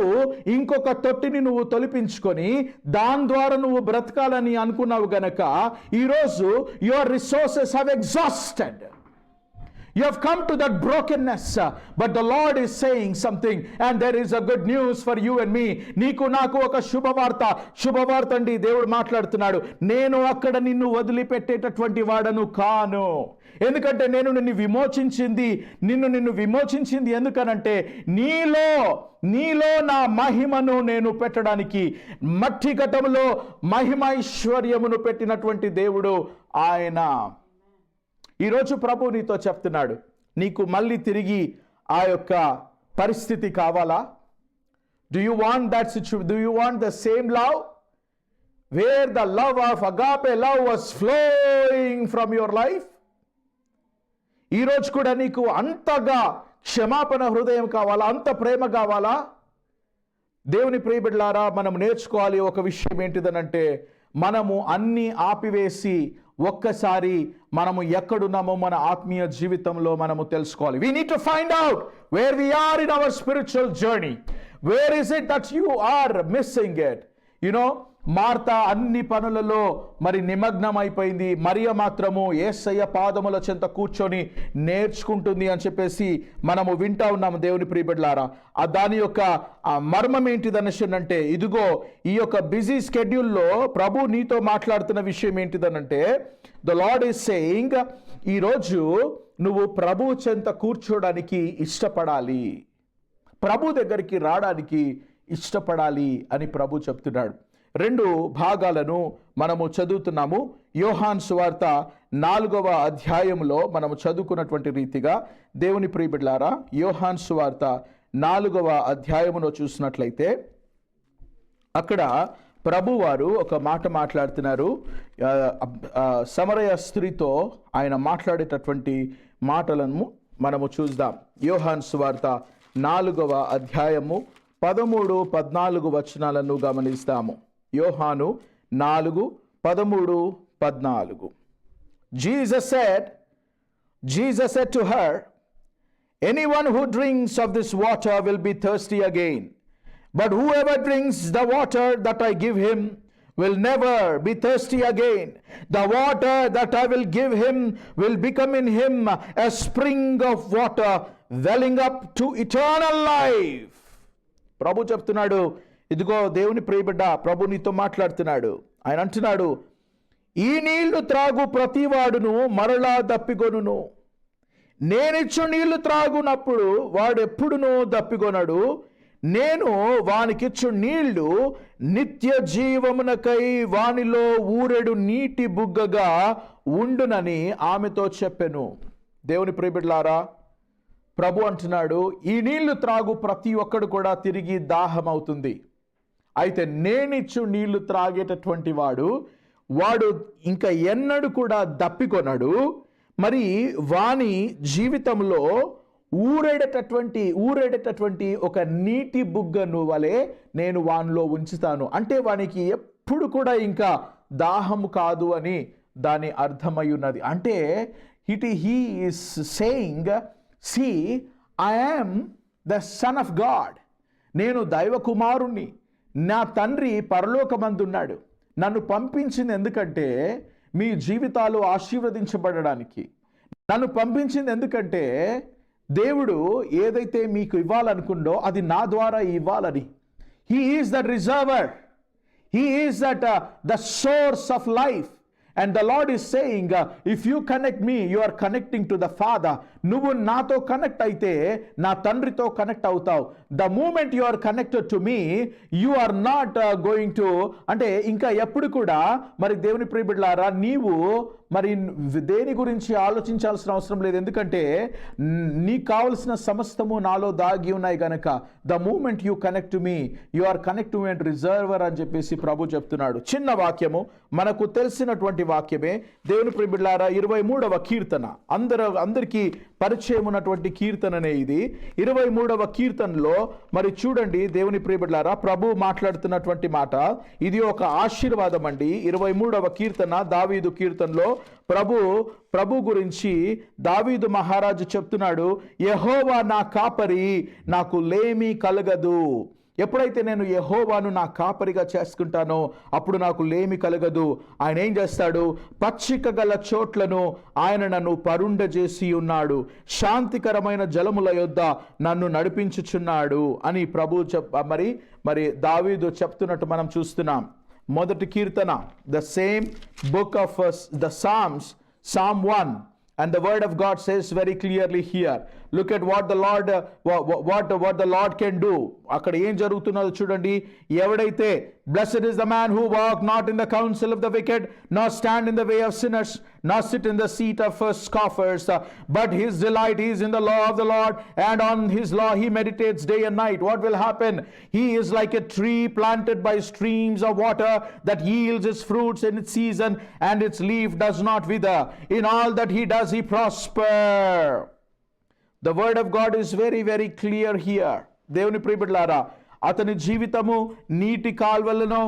ఇంకొక తొట్టిని నువ్వు తొలిపించుకొని దాని ద్వారా నువ్వు బ్రతకాలని అనుకున్నావు గనక ఈరోజు your resources have exhausted. You have come to that brokenness, but the Lord is saying something, and there is a good news for you and me. నీకు నాకు ఒక శుభవార్త అండి. దేవుడు మాట్లాడుతున్నాడు, నేను అక్కడ నిన్ను వదిలిపెట్టేటటువంటి వాడను కాను. ఎందుకంటే నేను నిన్ను విమోచించింది ఎందుకనంటే నీలో నా మహిమను నేను పెట్టడానికి. మట్టి ఘటములో మహిమైశ్వర్యమును పెట్టినటువంటి దేవుడు ఆయన. ఈరోజు ప్రభు నీతో చెప్తున్నాడు, నీకు మళ్ళీ తిరిగి ఆ యొక్క పరిస్థితి కావాలా? Do you want the same love? Where the love of agape love was flowing from your life? ఈరోజు కూడా నీకు అంతగా క్షమాపణ హృదయం కావాలా? అంత ప్రేమ కావాలా? దేవుని ప్రియబిడ్డలారా, మనం నేర్చుకోవాలి ఒక విషయం ఏంటిదనంటే, మనము అన్ని ఆపివేసి ఒక్కసారి మనము ఎక్కడున్నామో మన ఆత్మీయ జీవితంలో మనము తెలుసుకోవాలి. We need to find out where we are in our spiritual journey. Where is it that you are missing it? Martha అన్ని పనులలో మరి నిమగ్నం అయిపోయింది. మరియ మాత్రము యేసయ్య పాదముల చెంత కూర్చొని నేర్చుకుంటుంది అని చెప్పేసి మనము వింటా ఉన్నాము. దేవుని ప్రియబిడ్డలారా, దాని యొక్క మర్మం ఏంటిదనంటే, ఇదిగో ఈ యొక్క బిజీ స్కెడ్యూల్లో ప్రభు నీతో మాట్లాడుతున్న విషయం ఏంటిదనంటే, ద లార్డ్ ఈజ్ సేయింగ్, ఈరోజు నువ్వు ప్రభు చెంత కూర్చోడానికి ఇష్టపడాలి, ప్రభు దగ్గరికి రావడానికి ఇష్టపడాలి అని ప్రభు చెప్తున్నాడు. 2 భాగాలను మనము చదువుతున్నాము. యోహాను సువార్త 4వ అధ్యాయంలో మనము చదువుకున్నటువంటి రీతిగా దేవుని ప్రియబిడ్డలారా, యోహాను సువార్త 4వ అధ్యాయములో చూసినట్లయితే అక్కడ ప్రభువారు ఒక మాట మాట్లాడుతున్నారు. సమరయ స్త్రీతో ఆయన మాట్లాడేటటువంటి మాటలను మనము చూద్దాం. యోహాను సువార్త 4వ అధ్యాయము 13, 14 వచనాలను గమనిస్తాము. యోహాను 4, 13, 14. Jesus said to her, anyone who drinks of this water will be thirsty again, but whoever drinks the water that I give him will never be thirsty again. The water that I will give him will become in him a spring of water welling up to eternal life. ప్రభు చెప్తున్నాడు, ఇదిగో దేవుని ప్రియబిడ్డ, ప్రభు నీతో మాట్లాడుతున్నాడు. ఆయన అంటున్నాడు, ఈ నీళ్లు త్రాగు ప్రతివాడును మరలా దప్పిగొనును. నేనిచ్చు నీళ్లు త్రాగునప్పుడు వాడెప్పుడునూ దప్పిగొనడు. నేను వానికిచ్చు నీళ్లు నిత్య జీవమునకై వానిలో ఊరెడు నీటి బుగ్గగా ఉండునని ఆమెతో చెప్పెను. దేవుని ప్రియబిడ్డలారా, ప్రభు అంటున్నాడు, ఈ నీళ్లు త్రాగు ప్రతి ఒక్కడు కూడా తిరిగి దాహం అవుతుంది. అయితే నేనిచ్చు నీళ్లు త్రాగేటటువంటి వాడు ఇంకా ఎన్నడూ కూడా దప్పికొనడు. మరి వాని జీవితంలో ఊరేడేటటువంటి ఒక నీటి బుగ్గను వలె నేను వానిలో ఉంచుతాను. అంటే వానికి ఎప్పుడు కూడా ఇంకా దాహము కాదు అని దాని అర్థమై ఉన్నది. అంటే he is saying, see, I am the son of God. నేను దైవ కుమారుణ్ణి. నా తండ్రి పరలోకమందున్నాడు. నన్ను పంపించింది ఎందుకంటే మీ జీవితాలు ఆశీర్వదించబడడానికి. నన్ను పంపించింది ఎందుకంటే దేవుడు ఏదైతే మీకు ఇవ్వాలనుకుందో అది నా ద్వారా ఇవ్వాలని. He is the reserver. He is the source of life. And the Lord is saying, if you connect me, you are connecting to the Father. నువ్వు నాతో కనెక్ట్ అయితే నా తండ్రితో కనెక్ట్ అవుతావు. The moment you are connected to me, you are not going to, అంటే ఇంకా ఎప్పుడు కూడా మరి దేవుని ప్రియబిడ్డలారా నీవు మరి దేని గురించి ఆలోచించాల్సిన అవసరం లేదు. ఎందుకంటే నీకు కావలసిన సమస్తము నాలో దాగి ఉన్నాయి కనుక the moment you connect to me, you are connect to me and reservoir అని చెప్పేసి ప్రభు చెప్తున్నాడు. చిన్న వాక్యము, మనకు తెలిసినటువంటి వాక్యమే. దేవుని ప్రియబిడ్డలారా 23వ కీర్తన, అందరికీ పరిచయం ఉన్నటువంటి కీర్తననే ఇది. 23వ కీర్తనలో మరి చూడండి దేవుని ప్రియబిడ్డలారా ప్రభు మాట్లాడుతున్నటువంటి మాట. ఇది ఒక ఆశీర్వాదం అండి. 23వ కీర్తన దావీదు కీర్తనలో ప్రభు గురించి దావీదు మహారాజు చెప్తున్నాడు, యెహోవా నా కాపరి, నాకు లేమి కలగదు. ఎప్పుడైతే నేను యెహోవాను నా కాపరిగా చేసుకుంటానో అప్పుడు నాకు లేమి కలగదు. ఆయన ఏం చేస్తాడు? పచ్చిక గల చోట్లను ఆయన నన్ను పరుండజేసి ఉన్నాడు, శాంతికరమైన జలముల యొద్ద నన్ను నడిపించుచున్నాడు అని ప్రభు మరి దావీదు చెప్తున్నట్టు మనం చూస్తున్నాం. మొదటి కీర్తన, the same book of the Psalms, Psalm 1, and the word of God says very clearly here, look at what the Lord what the Lord can do. అక్కడ ఏం జరుగుతున్నదో చూడండి. ఎవడైతే blessed is the man who walk not in the counsel of the wicked, nor stand in the way of sinners, nor sit in the seat of scoffers, but his delight is in the law of the Lord, and on his law he meditates day and night. What will happen? He is like a tree planted by streams of water that yields its fruits in its season, and its leaf does not wither. In all that he does he prosper. The word of God is very, very clear here. దేవుని ప్రియబిడ్డలారా, అతని జీవితము నీటి కాల్వలను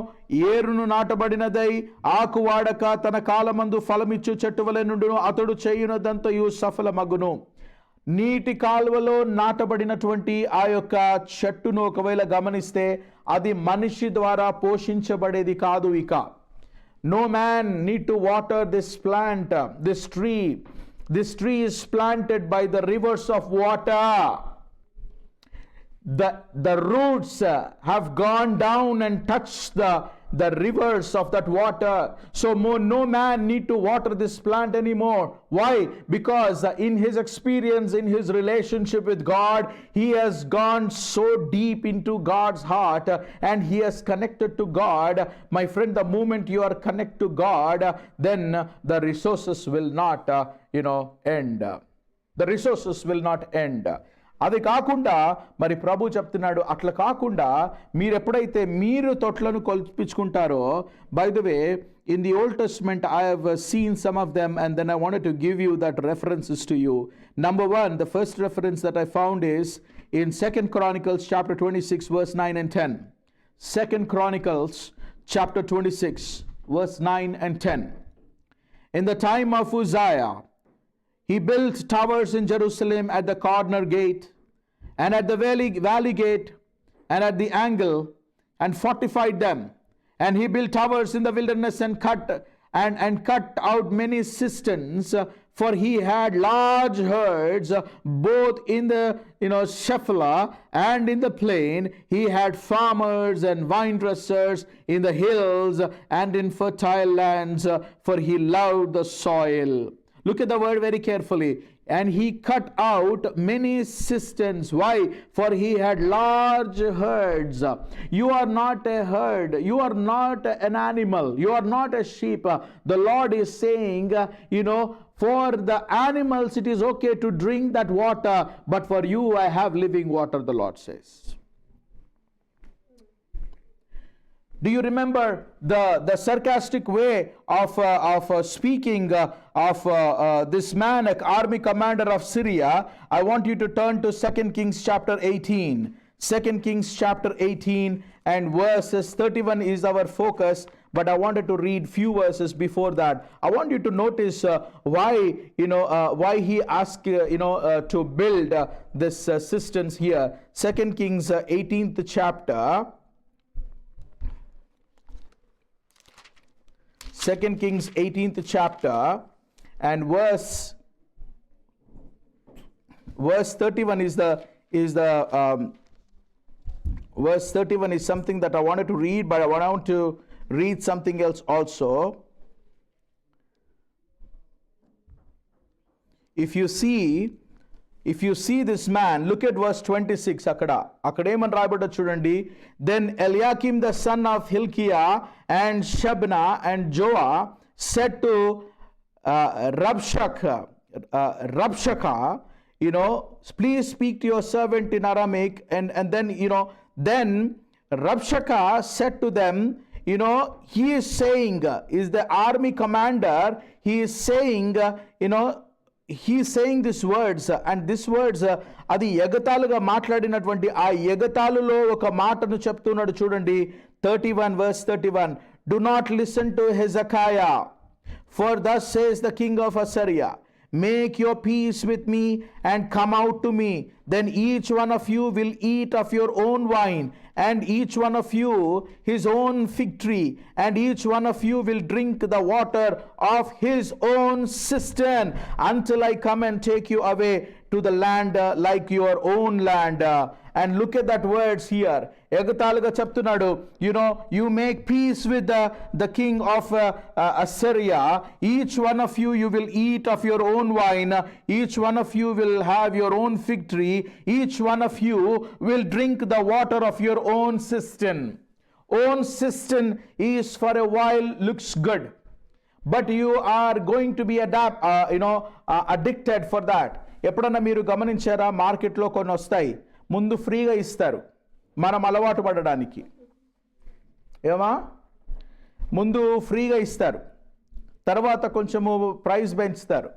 ఏరును నాటబడినదై ఆకు వాడక తన కాలమందు ఫలమిచ్చు చెట్టు వలె నుండును, అతడు చేయునదంతయు సఫలమగును. నీటి కాల్వలో నాటబడినటువంటి ఆ యొక్క చెట్టును ఒకవేళ గమనిస్తే అది మనిషి ద్వారా పోషించబడేది కాదు. ఇక no man need to water this plant, this tree. This tree is planted by the rivers of water. The roots have gone down and touched the rivers of that water. So no man need to water this plant anymore. Why? Because in his experience, in his relationship with God, he has gone so deep into God's heart and he has connected to God. My friend, the moment you are connected to God, then the resources will not end. The resources will not end. అది కాకుండా మరి ప్రభు చెప్తున్నాడు, అట్లా కాకుండా మీరు ఎప్పుడైతే మీరు తొట్లను కొల్పించుకుంటారో, by the way in the Old Testament I have seen some of them, and then I wanted to give you that references to you. Number one, the first reference that I found is in 2 Chronicles chapter 26 verse 9 and 10. 2 Chronicles chapter 26 verse 9 and 10. In the time of Uzziah, he built towers in Jerusalem at the corner gate and at the valley gate and at the angle, and fortified them. And he built towers in the wilderness and cut out many cisterns, for he had large herds both in the Shephelah and in the plain. He had farmers and vine dressers in the hills and in fertile lands, for he loved the soil. Look at the word very carefully. And he cut out many cisterns. Why? For he had large herds. You are not a herd. You are not an animal. You are not a sheep. The Lord is saying, for the animals it is okay to drink that water, but for you I have living water, the Lord says. Do you remember the sarcastic way of speaking of this man, an army commander of Syria? I want you to turn to 2 Kings chapter 18. 2 Kings chapter 18 and verses 31 is our focus, but I wanted to read few verses before that. I want you to notice why he asked to build this cisterns here. 2 Kings 18th chapter. 2 Kings 18th chapter and verse 31 is verse 31 is something that I wanted to read, but I want to read something else also. If you see this man, look at verse 26. అక్కడేమని రాయబడ్డ చూడండి. Then Eliakim the son of Hilkiah and Shebna and Joah said to Rabshakeh, please speak to your servant in Aramaic. And then Rabshakeh said to them, he is saying, is the army commander, he is saying, he's saying these words, and these words అది ఎగతాళుగా మాట్లాడినటువంటి ఆ ఎగతాళులో ఒక మాటను చెప్తున్నాడు చూడండి. 31 verse 31, do not listen to Hezekiah, for thus says the king of Assyria, make your peace with me and come out to me, then each one of you will eat of your own wine, and each one of you his own fig tree, and each one of you will drink the water of his own cistern, until I come and take you away to the land like your own land. And look at that words here. ఎగతాళుగా చెప్తున్నాడు, you make peace with the king of Assyria. Each one of you will eat of your own wine. Each one of you will have your own fig tree. Each one of you will drink the water of your own cistern. Own cistern is for a while looks good, but you are going to be addicted for that. ఎప్పుడన్నా మీరు గమనించారా, మార్కెట్లో కొన్ని వస్తాయి, ముందు ఫ్రీగా ఇస్తారు మనం అలవాటు పడడానికి. ముందు ఫ్రీగా ఇస్తారు, తర్వాత కొంచెము ప్రైస్ పెంచుతారు.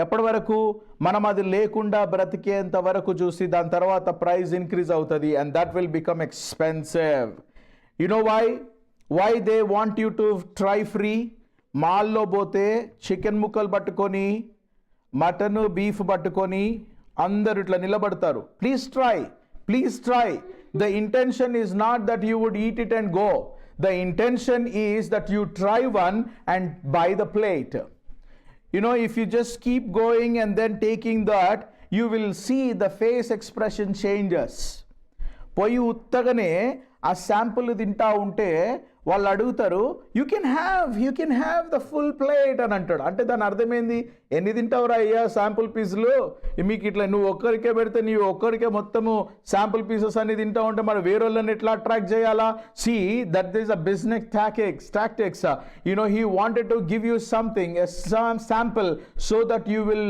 ఎప్పటి వరకు? మనం అది లేకుండా బ్రతికేంత వరకు చూసి దాని తర్వాత ప్రైస్ ఇంక్రీజ్ అవుతుంది, and that will become expensive. Why they want you to try free? మాల్లో పోతే చికెన్ ముక్కలు పట్టుకొని, మటన్ బీఫ్ పట్టుకొని అందరు ఇట్లా నిలబడతారు. Please try. The intention is not that you would eat it and go. The intention is that you try one and buy the plate. If you just keep going and then taking that, you will see the face expression changes. పోయి ఉత్తగానే ఆ sample తింటా ఉంటే వాళ్ళు అడుగుతారు, you can have the full plate అని అంటాడు. అంటే దాని అర్థమైంది, ఎన్ని తింటావురా అయ్యా శాంపుల్ పీసులు, మీకు ఇట్లా నువ్వు ఒక్కరికే పెడితే నీవు ఒక్కరికే మొత్తము శాంపుల్ పీసెస్ అన్ని తింటా ఉంటే మరి వేరే వాళ్ళని ఎట్లా అట్రాక్ట్ చేయాలా? See that is a business tactics. He wanted to give you something, a sample, so that you will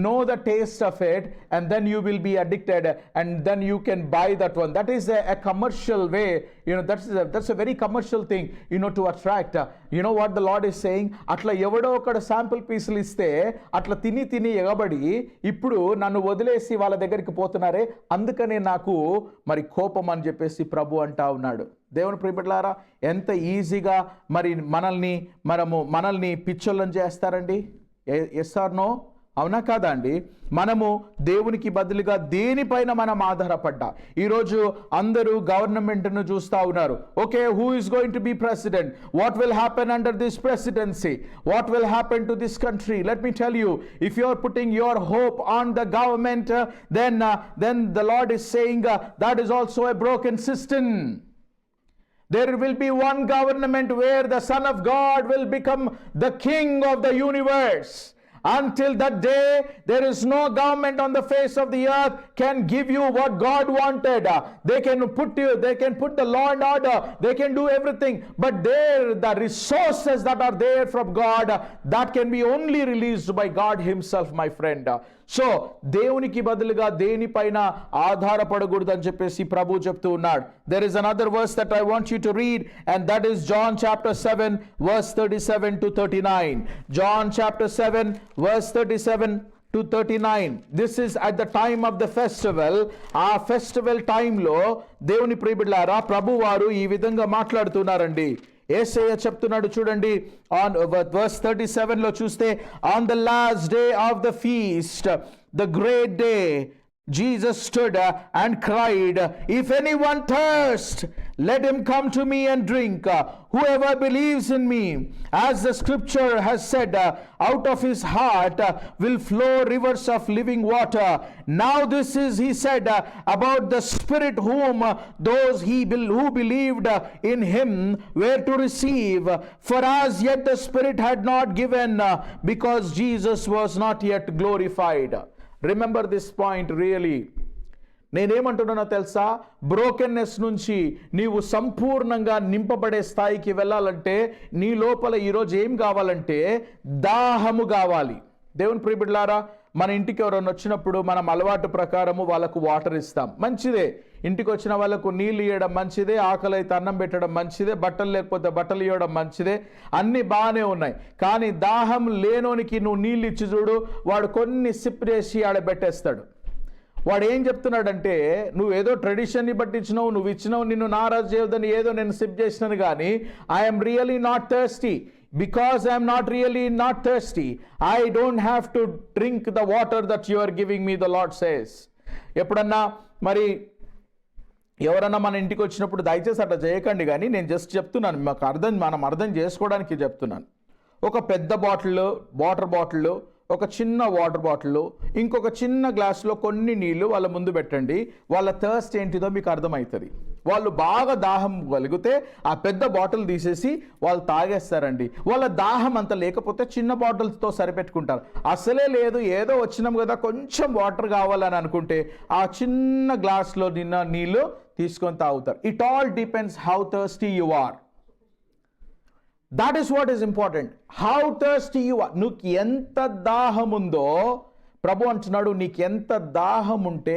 know the taste of it, and then you will be addicted, and then you can buy that one. That is a commercial way. That's a very commercial thing, to attract. What the Lord is saying, atla evado okada sample పీసులు ఇస్తే అట్లా తిని ఎగబడి ఇప్పుడు నన్ను వదిలేసి వాళ్ళ దగ్గరికి పోతున్నారే, అందుకనే నాకు మరి కోపం అని చెప్పేసి ప్రభు అంటా ఉన్నాడు. దేవుని ప్రియబిడ్డలారా, ఎంత ఈజీగా మరి మనల్ని పిచ్చోళ్ళని చేస్తారండి. Yes or no? అవునా కాదా అండి? మనము దేవునికి బదులుగా దేనిపైన మనం ఆధారపడ్డా? ఈరోజు అందరూ గవర్నమెంట్ను చూస్తూ ఉన్నారు. Okay, who is going to be president? What will happen under this presidency? What will happen to this country? Let me tell you, if you are putting your hope on the government, then the Lord is saying that is also a broken system. There will be one government where the Son of God will become the King of the universe. Until that day, there is no government on the face of the earth can give you what God wanted. They can put the law and order, they can do everything, but the resources that are there from God, that can be only released by God himself, my friend. So దేవునికి బదులుగా దేనిపైన ఆధారపడకూడదని చెప్పేసి ప్రభు చెప్తూ ఉన్నాడు. There is another verse that I want you to read, and that is John chapter 7 verse 37 to 39. John chapter 7 verse 37 to 39. This is at the time of the festival. ఆ festival టైంలో దేవుని ప్రియబిడ్డలారా ప్రభు వారు ఈ విధంగా మాట్లాడుతున్నారండి. యేసయ్య చెప్తున్నాడు చూడండి, on verse 37 లో చూస్తే, on the last day of the feast, the great day, Jesus stood and cried, if anyone thirst, Let him come to me and drink. Whoever believes in me, as the scripture has said, out of his heart will flow rivers of living water. Now this is, he said, about the Spirit whom those who believed in him were to receive. For as yet the Spirit had not given, because Jesus was not yet glorified. Remember this point really. నేనేమంటున్నానో తెలుసా? Brokenness నుంచి నీవు సంపూర్ణంగా నింపబడే స్థాయికి వెళ్ళాలంటే నీ లోపల ఈరోజు ఏం కావాలంటే దాహము కావాలి. దేవుని ప్రియబిడ్డలారా, మన ఇంటికి ఎవరైనా వచ్చినప్పుడు మనం అలవాటు ప్రకారము వాళ్ళకు వాటర్ ఇస్తాం, మంచిదే. ఇంటికి వచ్చిన వాళ్ళకు నీళ్ళు ఇవ్వడం మంచిదే, ఆకలి అయితే అన్నం పెట్టడం మంచిదే, బట్టలు లేకపోతే బట్టలు ఇవ్వడం మంచిదే, అన్నీ బాగానే ఉన్నాయి. కానీ దాహం లేనోనికి నువ్వు నీళ్ళు ఇచ్చి చూడు, వాడు కొన్ని సిప్ చేసి ఆడబెట్టేస్తాడు. వాడు ఏం చెప్తున్నాడంటే, నువ్వు ఏదో ట్రెడిషన్ని పట్టించినావు, నువ్వు ఇచ్చినావు, నిన్ను నారాజు చేయొద్దని ఏదో నేను సిప్ చేసినాను, కానీ I'm really not thirsty. Because I'm not really not thirsty, I don't have to drink the water that you are giving me, the Lord says. ఎప్పుడన్నా మరి ఎవరన్నా మన ఇంటికి వచ్చినప్పుడు దయచేసి అట్లా చేయకండి, కానీ నేను జస్ట్ చెప్తున్నాను, మనం అర్థం చేసుకోవడానికి చెప్తున్నాను. ఒక పెద్ద వాటర్ బాటిల్, ఒక చిన్న వాటర్ బాటిల్, ఇంకొక చిన్న గ్లాసులో కొన్ని నీళ్లు వాళ్ళ ముందు పెట్టండి. వాళ్ళ థర్స్ట్ ఏంటిదో మీకు అర్థమవుతుంది. వాళ్ళు బాగా దాహం కలిగితే ఆ పెద్ద బాటిల్ తీసేసి వాళ్ళు తాగేస్తారండి. వాళ్ళ దాహం అంత లేకపోతే చిన్న బాటిల్స్తో సరిపెట్టుకుంటారు. అసలే లేదు, ఏదో వచ్చినాం కదా కొంచెం వాటర్ కావాలని అనుకుంటే ఆ చిన్న గ్లాస్లో నిన్న నీళ్ళు తీసుకొని తాగుతారు. It all depends how thirsty you are. That is what is important. How thirsty you are. నీకు ఎంత దాహం ఉందో ప్రభు అంటున్నాడు, నీకు ఎంత దాహం ఉంటే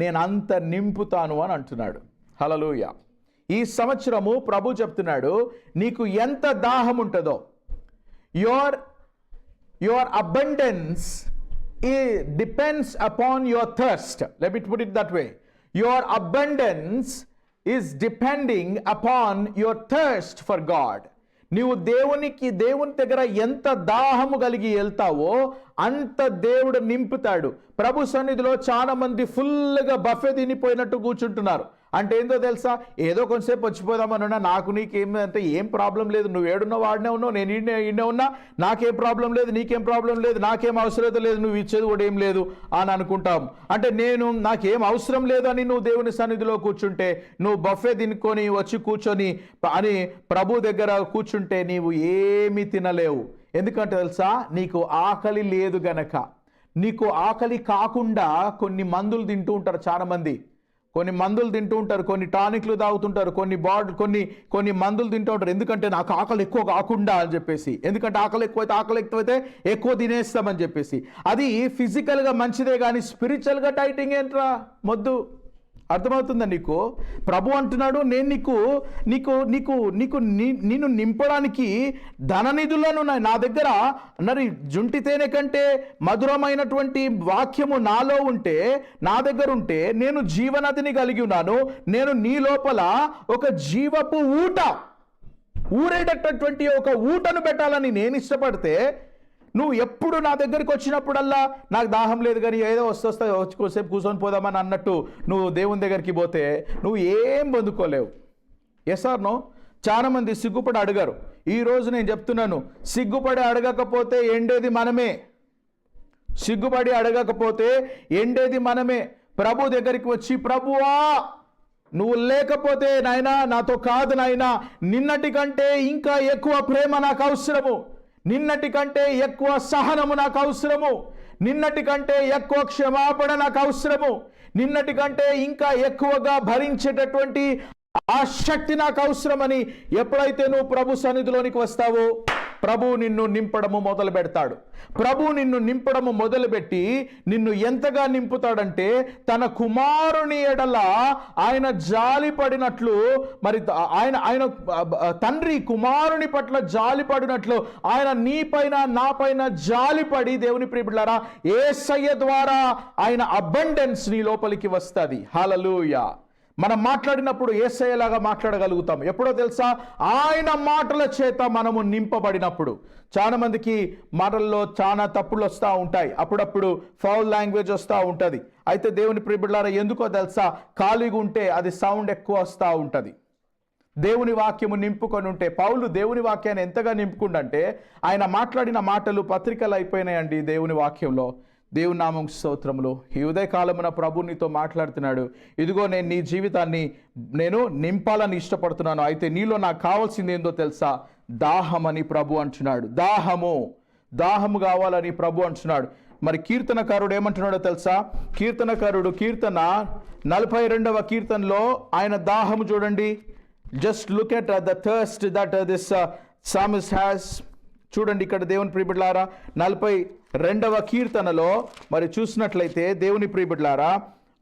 నేను అంత నింపుతాను అని అంటున్నాడు. హల్లెలూయా. ఈ సంవత్సరము ప్రభు చెప్తున్నాడు, నీకు ఎంత దాహం ఉంటుందో, your abundance depends upon your thirst. Let me put it that way. Your abundance is depending upon your thirst for God. నీవు దేవుని దగ్గర ఎంత దాహము కలిగి వెళ్తావో అంత దేవుడు నింపుతాడు. ప్రభు సన్నిధిలో చాలా మంది ఫుల్గా బఫే తినిపోయినట్టు కూర్చుంటున్నారు. అంటే ఏందో తెలుసా, ఏదో కొంచెంసేపు వచ్చిపోదామన్నా, నాకు నీకేమంటే ఏం ప్రాబ్లం లేదు, నువ్వు ఏడున్నావు వాడినే ఉన్నావు, నేను ఈడనే ఉన్నా, నాకేం ప్రాబ్లం లేదు, నీకేం ప్రాబ్లం లేదు, నాకేం అవసరం లేదు, నువ్వు ఇచ్చేది కూడా ఏం లేదు అని అనుకుంటాం. అంటే నాకేం అవసరం లేదు అని నువ్వు దేవుని సన్నిధిలో కూర్చుంటే, నువ్వు బఫే తినుకొని వచ్చి కూర్చొని అని ప్రభు దగ్గర కూర్చుంటే నీవు ఏమీ తినలేవు. ఎందుకంటే తెలుసా, నీకు ఆకలి లేదు గనక. నీకు ఆకలి కాకుండా కొన్ని మందులు తింటూ ఉంటారు చాలా మంది. కొన్ని మందులు తింటూ ఉంటారు, కొన్ని టానిక్లు తాగుతుంటారు, కొన్ని మందులు తింటూ ఉంటారు. ఎందుకంటే నాకు ఆకలి ఎక్కువ కాకుండా అని చెప్పేసి, ఎందుకంటే ఆకలి ఎక్కువైతే ఎక్కువ తినేస్తామని చెప్పేసి. అది ఫిజికల్గా మంచిదే, కానీ స్పిరిచువల్గా డైటింగ్ ఏంట్రా మొద్దు. అర్థమవుతుందా నీకు? ప్రభు అంటున్నాడు, నేను నిన్ను నింపడానికి ధననిధులను నా దగ్గర మరి జుంటి తేనె కంటే మధురమైనటువంటి వాక్యము నాలో ఉంటే, నా దగ్గర ఉంటే, నేను జీవనదిని కలిగి ఉన్నాను. నేను నీ లోపల ఒక జీవపు ఊరేటటువంటి ఒక ఊటను పెట్టాలని నేను ఇష్టపడితే, నువ్వు ఎప్పుడు నా దగ్గరికి వచ్చినప్పుడల్లా నాకు దాహం లేదు కానీ ఏదో వస్తే వచ్చి కూర్చొని పోదామని అన్నట్టు నువ్వు దేవుని దగ్గరికి పోతే నువ్వు ఏం పొందుకోలేవు. Yes or no? చాలామంది సిగ్గుపడి అడగారు. ఈరోజు నేను చెప్తున్నాను, సిగ్గుపడి అడగకపోతే ఎండేది మనమే. సిగ్గుపడి అడగకపోతే ఎండేది మనమే. ప్రభు దగ్గరికి వచ్చి, ప్రభువా నువ్వు లేకపోతే నాయనా నాతో కాదు నాయనా, నిన్నటి కంటే ఇంకా ఎక్కువ ప్రేమ నాకు అవసరము, నిన్నటి కంటే ఎక్కువ సహనము నాకు అవసరము, నిన్నటి కంటే ఎక్కువ క్షమాపణ నాకు అవసరము, నిన్నటి కంటే ఇంకా ఎక్కువగా భరించేటటువంటి ఆ శక్తి నాకు అవసరమని ఎప్పుడైతే నువ్వు ప్రభు సన్నిధిలోనికి వస్తావో, ప్రభు నిన్ను నింపడము మొదలు పెడతాడు. ప్రభు నిన్ను నింపడము మొదలుపెట్టి నిన్ను ఎంతగా నింపుతాడంటే, తన కుమారుని ఎడల ఆయన జాలి పడినట్లు, మరి ఆయన తండ్రి కుమారుని పట్ల జాలి పడినట్లు ఆయన నీ పైన నా పైన జాలిపడి, దేవుని ప్రియబిడ్డలారా, యేసయ్య ద్వారా ఆయన అబండెన్స్ నీ లోపలికి వస్తుంది. హల్లెలూయా. మనం మాట్లాడినప్పుడు యేసయ్యలాగా మాట్లాడగలుగుతాం. ఎప్పుడో తెలుసా? ఆయన మాటల చేత మనము నింపబడినప్పుడు. చాలా మందికి మాటల్లో చాలా తప్పులు వస్తూ ఉంటాయి, అప్పుడప్పుడు ఫౌల్ లాంగ్వేజ్ వస్తూ ఉంటుంది. అయితే దేవుని ప్రియబిడ్డలారా, ఎందుకో తెలుసా? ఖాళీగా ఉంటే అది సౌండ్ ఎక్కువ వస్తూ ఉంటుంది. దేవుని వాక్యము నింపుకొని ఉంటే, పౌలు దేవుని వాక్యాన్ని ఎంతగా నింపుకుండంటే ఆయన మాట్లాడిన మాటలు పత్రికలు అయిపోయినాయండి దేవుని వాక్యంలో. దేవుని నామం స్తోత్రములు. ఈ ఉదయకాలమున ప్రభు నీతో మాట్లాడుతున్నాడు. ఇదిగో నేను నీ జీవితాన్ని నేను నింపాలని ఇష్టపడుతున్నాను. అయితే నీలో నాకు కావాల్సింది ఏందో తెలుసా? దాహమని ప్రభు అంటున్నాడు. దాహము కావాలని ప్రభు అంటున్నాడు. మరి కీర్తనకారుడు ఏమంటున్నాడో తెలుసా? కీర్తనకారుడు కీర్తన 42వ కీర్తనలో ఆయన దాహము చూడండి. Just look at the thirst that this psalmist has. చూడండి ఇక్కడ దేవుని ప్రియబిడ్డలారా 42వ కీర్తనలో మరి చూసినట్లయితే దేవుని ప్రియబిడ్డలారా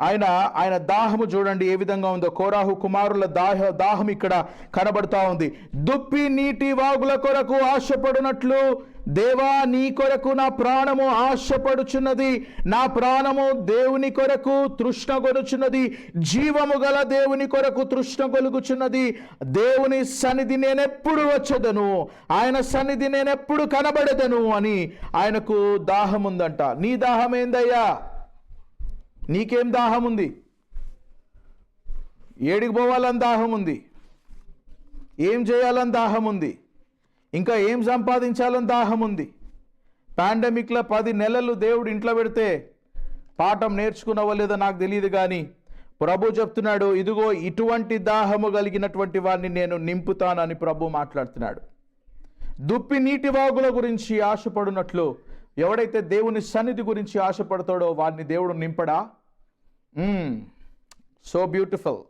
ఆయన దాహము చూడండి ఏ విధంగా ఉందో. కోరాహు కుమారుల దాహం ఇక్కడ కనబడుతూ ఉంది. దుప్పి నీటి వాగుల కొరకు ఆశపడినట్లు దేవా నీ కొరకు నా ప్రాణము ఆశపడుచున్నది. నా ప్రాణము దేవుని కొరకు తృష్ణగొనుచున్నది. జీవము గల దేవుని కొరకు తృష్ణగొలుగుచున్నది. దేవుని సన్నిధి నేనెప్పుడు వచ్చేదను, ఆయన సన్నిధి నేనెప్పుడు కనబడేదను అని ఆయనకు దాహం ఉందంట. నీ దాహం ఏందయ్యా? నీకేం దాహం ఉంది? ఏడికి పోవాలని దాహం ఉంది? ఏం చేయాలని దాహం ఉంది? ఇంకా ఏం సంపాదించాలని దాహం ఉంది? పాండమిక్లో 10 నెలలు దేవుడు ఇంట్లో పెడితే పాఠం నేర్చుకున్నావో లేదో నాకు తెలియదు, కానీ ప్రభు చెప్తున్నాడు, ఇదిగో ఇటువంటి దాహము కలిగినటువంటి వారిని నేను నింపుతానని ప్రభు మాట్లాడుతున్నాడు. దుప్పి నీటి వాగుల గురించి ఆశపడినట్లు ఎవడైతే దేవుని సన్నిధి గురించి ఆశపడతాడో వాడిని దేవుడు నింపడా? So beautiful,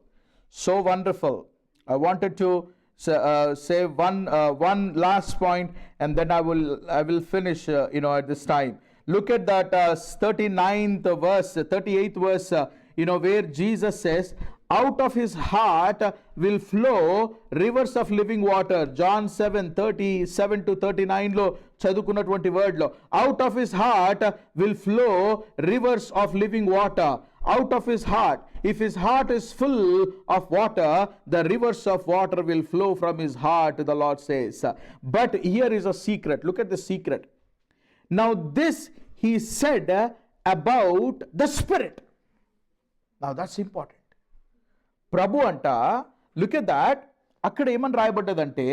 so wonderful. I wanted to say one last point and then I will finish at this time. Look at that 38th verse where Jesus says, out of his heart will flow rivers of living water. John 7:37 to 39 లో చదువుకున్నటువంటి word లో out of his heart will flow rivers of living water. Out of his heart, if his heart is full of water, the rivers of water will flow from his heart, the Lord says. But here is a secret. Look at the secret. Now this he said about the Spirit. Now that's important. ప్రభు అంట, look at that, అక్కడ ఏమని రాయబడ్డదంటే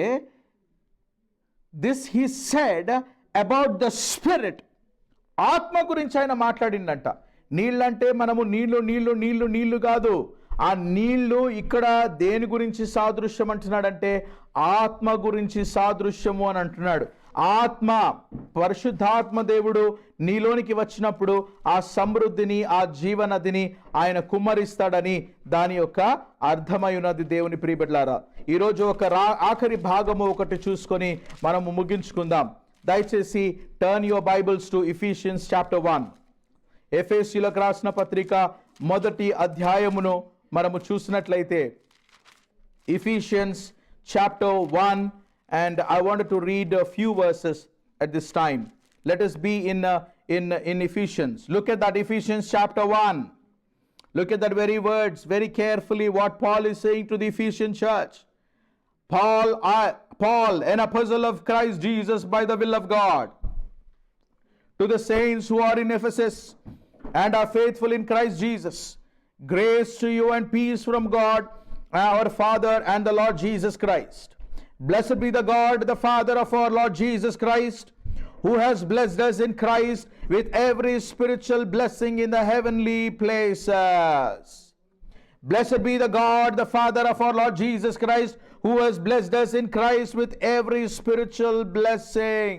this he said about the spirit. ఆత్మ గురించి ఆయన మాట్లాడిందంట. నీళ్ళంటే మనము నీళ్లు కాదు. ఆ నీళ్లు ఇక్కడ దేని గురించి సాదృశ్యం అంటున్నాడంటే ఆత్మ గురించి సాదృశ్యము అని అంటున్నాడు. ఆత్మ, పరిశుద్ధాత్మ దేవుడు నీలోనికి వచ్చినప్పుడు ఆ సమృద్ధిని, ఆ జీవనదిని ఆయన కుమ్మరిస్తాడని దాని యొక్క అర్థమై ఉన్నది. దేవుని ప్రియబిడ్డలారా, ఈరోజు ఒక ఆఖరి భాగము ఒకటి చూసుకొని మనము ముగించుకుందాం. దయచేసి turn your Bibles to Ephesians chapter 1. ఎఫెసీయులకు రాసిన పత్రిక 1వ అధ్యాయమును మనము చూసినట్లయితే Ephesians chapter 1, and I wanted to read a few verses at this time. Let us be in Ephesians. Look at that, Ephesians chapter 1. Look at that very words very carefully, what Paul is saying to the Ephesian church. Paul, an apostle of Christ Jesus by the will of God, to the saints who are in Ephesus and are faithful in Christ Jesus, grace to you and peace from God our Father and the Lord Jesus Christ. Blessed be the God, the Father of our Lord Jesus Christ, who has blessed us in Christ with every spiritual blessing in the heavenly places. Blessed be the God, the Father of our Lord Jesus Christ, who has blessed us in Christ with every spiritual blessing.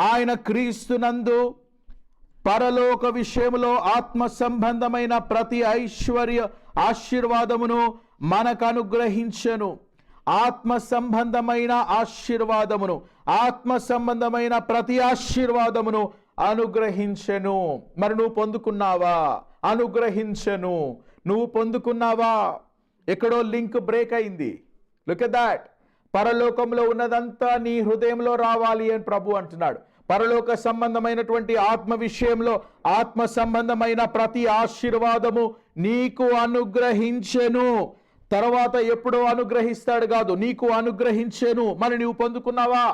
ఆయన క్రీస్తునందు పరలోక విషయములో ఆత్మ సంబంధమైన ప్రతి ఆశీర్వాదమును మనకు అనుగ్రహించెను. ఆత్మ సంబంధమైన ఆశీర్వాదమును, ఆత్మ సంబంధమైన ప్రతి ఆశీర్వాదమును అనుగ్రహించెను. మరి నువ్వు పొందుకున్నావా? అనుగ్రహించెను. నువ్వు పొందుకున్నావా? ఎక్కడో లింక్ బ్రేక్ అయింది. Look at that. పరలోకంలో ఉన్నదంతా నీ హృదయంలో రావాలి అని ప్రభు అంటున్నాడు. పరలోక సంబంధమైనటువంటి ఆత్మ విషయంలో ఆత్మ సంబంధమైన ప్రతి ఆశీర్వాదము నీకు అనుగ్రహించెను. తర్వాత ఎప్పుడో అనుగ్రహిస్తాడు కాదు, నీకు అనుగ్రహించెను. మరి నీవు పొందుకున్నావా?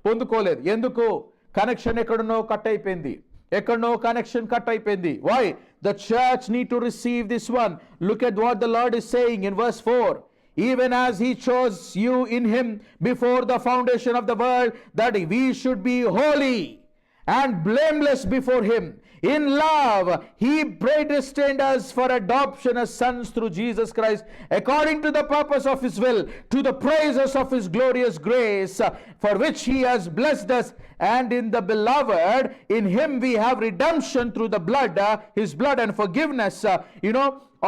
పొందుకోలేదు. ఎందుకు? కనెక్షన్ ఎక్కడనో కట్ అయిపోయింది. ఎక్కడనో కనెక్షన్ కట్ అయిపోయింది. Why? The church need to receive this one. Look at what the Lord is saying in verse 4. even as he chose you in him before the foundation of the world, that we should be holy and blameless before him. In love, he predestined us for adoption as sons through Jesus Christ, according to the purpose of his will, to the praises of his glorious grace, for which he has blessed us. And in the beloved, in him we have redemption through the blood, his blood, and forgiveness.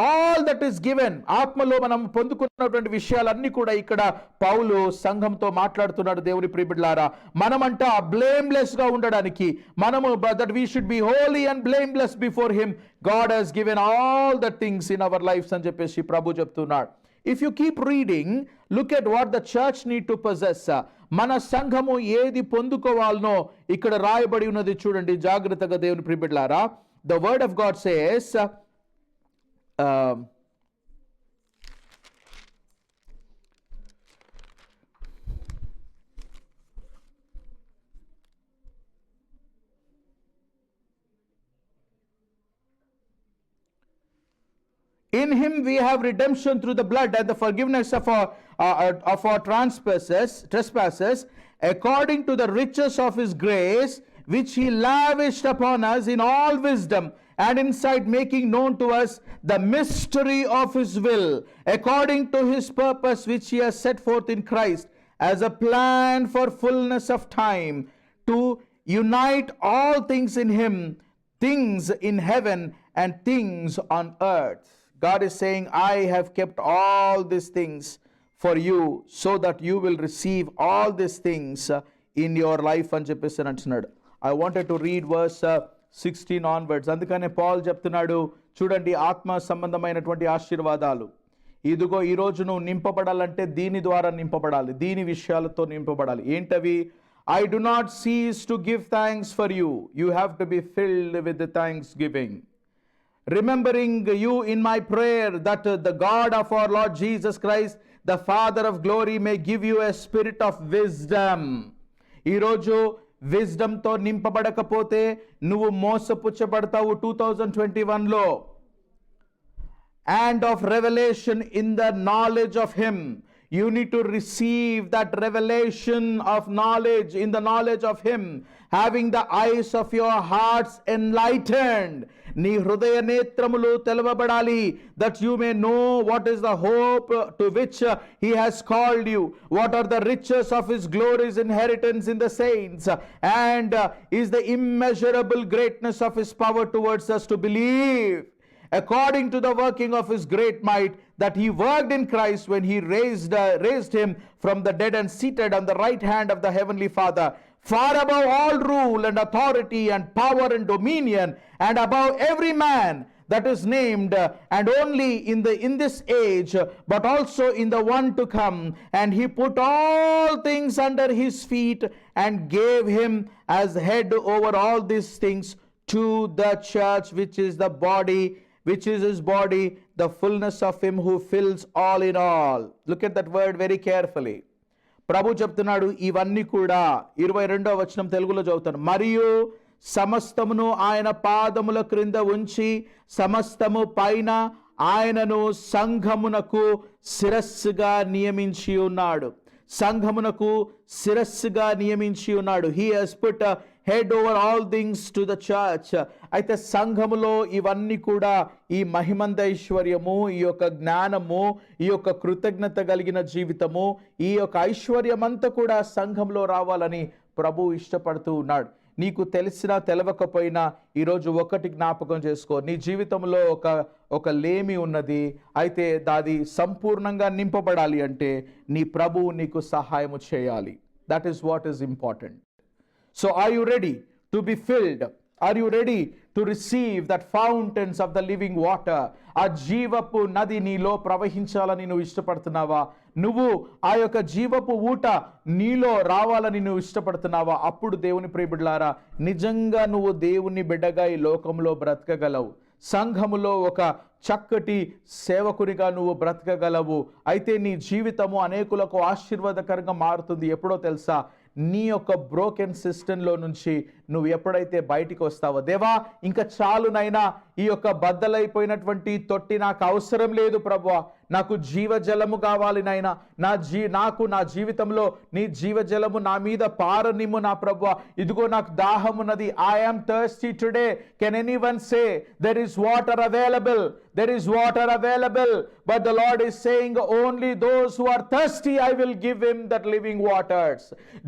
All that is given. ఆత్మలో మనం పొందుకున్నటువంటి విషయాలన్నీ కూడా ఇక్కడ పౌలు సంఘంతో మాట్లాడుతున్నాడు. దేవుని ప్రియబిడ్డలారా, మనమంట blameless గా ఉండడానికి, మనము that we should be holy and blameless before him. God has given all the things in our lifes అని చెప్పేసి ప్రభు చెప్తున్నాడు. If you keep reading, look at what the church need to possess. మన సంఘము ఏది పొందుకోవాలనో ఇక్కడ రాయబడి ఉన్నది చూడండి జాగ్రత్తగా దేవుని ప్రియబిడ్డలారా. The word of God says, in him we have redemption through the blood and the forgiveness of our trespasses, according to the riches of his grace, which he lavished upon us in all wisdom and insight, making known to us the mystery of his will, according to his purpose, which he has set forth in Christ as a plan for fullness of time, to unite all things in him, things in heaven and things on earth. God is saying, I have kept all these things for you so that you will receive all these things in your life అని చెప్పేసి అంటున్నాడు. I wanted to read verse 16 onwards. అందుకనే Paul చెప్తున్నాడు, చూడండి, ఆత్మ సంబంధమైనటువంటి ఆశీర్వాదాలు ఇదిగో ఈరోజు నువ్వు నింపబడాలంటే దీని ద్వారా నింపబడాలి, దీని విషయాలతో నింపబడాలి. ఏంటవి? I do not cease to give thanks for you. You have to be filled with the thanksgiving. Remembering you in my prayer, that the God of our Lord Jesus Christ, the Father of glory, may give you a spirit of wisdom. ఈరోజు విజ్డమ్తో నింపబడకపోతే నువ్వు మోసపుచ్చబడతావు 2021లో. And of revelation in the knowledge of him. You need to receive that revelation of knowledge, in the knowledge of him, having the eyes of your hearts enlightened. నీ హృదయ నేత్రములు తెలవబడాలి, that you may know what is the hope to which he has called you, what are the riches of his glory's inheritance in the saints, and is the immeasurable greatness of his power towards us to believe, according to the working of his great might, that he worked in Christ when he raised him from the dead and seated on the right hand of the heavenly Father, far above all rule and authority and power and dominion, and above every man that is named, and only in this age, but also in the one to come. And he put all things under his feet and gave him as head over all these things to the church, which is the body, which is his body, the fullness of him who fills all in all. Look at that word very carefully. ప్రభు చెప్తున్నాడు ఇవన్నీ కూడా 22వ వచనం తెలుగులో చదువుతాను. మరియు సమస్తమును ఆయన పాదముల క్రింద ఉంచి సమస్తము పైన ఆయనను సంఘమునకు శిరస్సుగా నియమించి ఉన్నాడు. సంఘమునకు శిరస్సుగా నియమించి ఉన్నాడు. He has put a head over all things to the church. అయితే సంఘములో ఇవన్నీ కూడా ఈ మహిమందైశ్వర్యము, ఈ యొక్క జ్ఞానము, ఈ యొక్క కృతజ్ఞత కలిగిన జీవితము, ఈ యొక్క ఐశ్వర్యమంతా కూడా సంఘంలో రావాలని ప్రభు ఇష్టపడుతూ ఉన్నాడు. నీకు తెలిసినా తెలవకపోయినా ఈరోజు ఒకటి జ్ఞాపకం చేసుకో, నీ జీవితంలో ఒక లేమి ఉన్నది. అయితే దాది సంపూర్ణంగా నింపబడాలి అంటే నీ ప్రభువు నీకు సహాయము చేయాలి. That is what is important. So are you ready to be filled? Are you ready to receive that fountains of the living water? ఆ జీవపు నది నీలో ప్రవహించాలని నువ్వు ఇష్టపడుతున్నావా? నువ్వు ఆ యొక్క జీవపు ఊట నీలో రావాలని నువ్వు ఇష్టపడుతున్నావా? అప్పుడు దేవుని ప్రియబిడ్డలారా, నిజంగా నువ్వు దేవుని బిడ్డగా ఈ లోకంలో బ్రతకగలవు. సంఘములో ఒక చక్కటి సేవకునిగా నువ్వు బ్రతకగలవు. అయితే నీ జీవితము అనేకులకు ఆశీర్వాదకరంగా మారుతుంది. ఎప్పుడో తెలుసా? నీ యొక్క బ్రోకెన్ సిస్టంలో నుంచి నువ్వు ఎప్పుడైతే బయటికి వస్తావో, దేవా ఇంకా చాలునైనా ఈ యొక్క బద్దలైపోయినటువంటి తొట్టి నాకు అవసరం లేదు ప్రభువా, నాకు జీవజలము కావాలి నైనా, నాకు నా జీవితంలో నీ జీవజలము నా మీద పారనిమ్ము నా ప్రభువా, ఇదిగో నాకు దాహమున్నది. I am thirsty today. Can anyone say there is water available? There is water available, but the Lord is saying only those who are thirsty I will give him that living waters.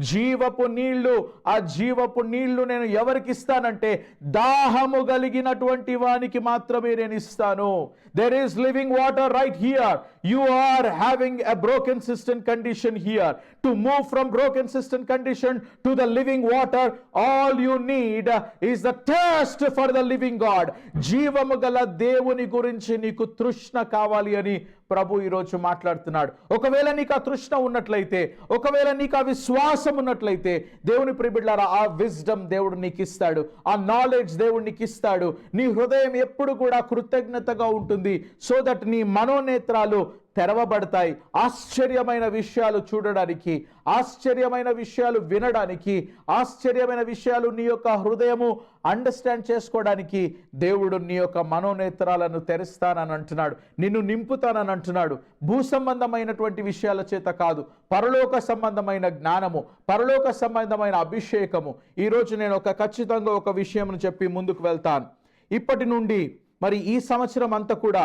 జీవపు నీళ్లు, ఆ జీవపు నీళ్లు నేను ఎవరికి ఇస్తానంటే దాహము కలిగినటువంటి వానికి మాత్రమే నేను ఇస్తాను. There is living water right here. You are having a broken system condition here. To move from broken system condition to the living water, all you need is the thirst for the living God. జీవము గల దేవుని గురించి నీకు తృష్ణ కావాలి అని ప్రభు ఈరోజు మాట్లాడుతున్నాడు. ఒకవేళ నీకు ఆ తృష్ణ ఉన్నట్లయితే, ఒకవేళ నీకు ఆ విశ్వాసం ఉన్నట్లయితే, దేవుని ప్రియబిడ్డలారా, ఆ విజ్డమ్ దేవుడు నీకు ఇస్తాడు, ఆ నాలెడ్జ్ దేవుడు నీకు ఇస్తాడు. నీ హృదయం ఎప్పుడు కూడా కృతజ్ఞతగా ఉంటుంది. సో దట్ నీ మనోనేత్రాలు తెరవబడతాయి. ఆశ్చర్యమైన విషయాలు చూడడానికి, ఆశ్చర్యమైన విషయాలు వినడానికి, ఆశ్చర్యమైన విషయాలు నీ యొక్క హృదయము అండర్స్టాండ్ చేసుకోవడానికి దేవుడు నీ యొక్క మనోనేత్రాలను తెరుస్తానని అంటున్నాడు, నిన్ను నింపుతానని అంటున్నాడు. భూ సంబంధమైనటువంటి విషయాల చేత కాదు, పరలోక సంబంధమైన జ్ఞానము, పరలోక సంబంధమైన అభిషేకము. ఈరోజు నేను ఖచ్చితంగా ఒక విషయం చెప్పి ముందుకు వెళ్తాను. ఇప్పటి నుండి మరి ఈ సంవత్సరం అంతా కూడా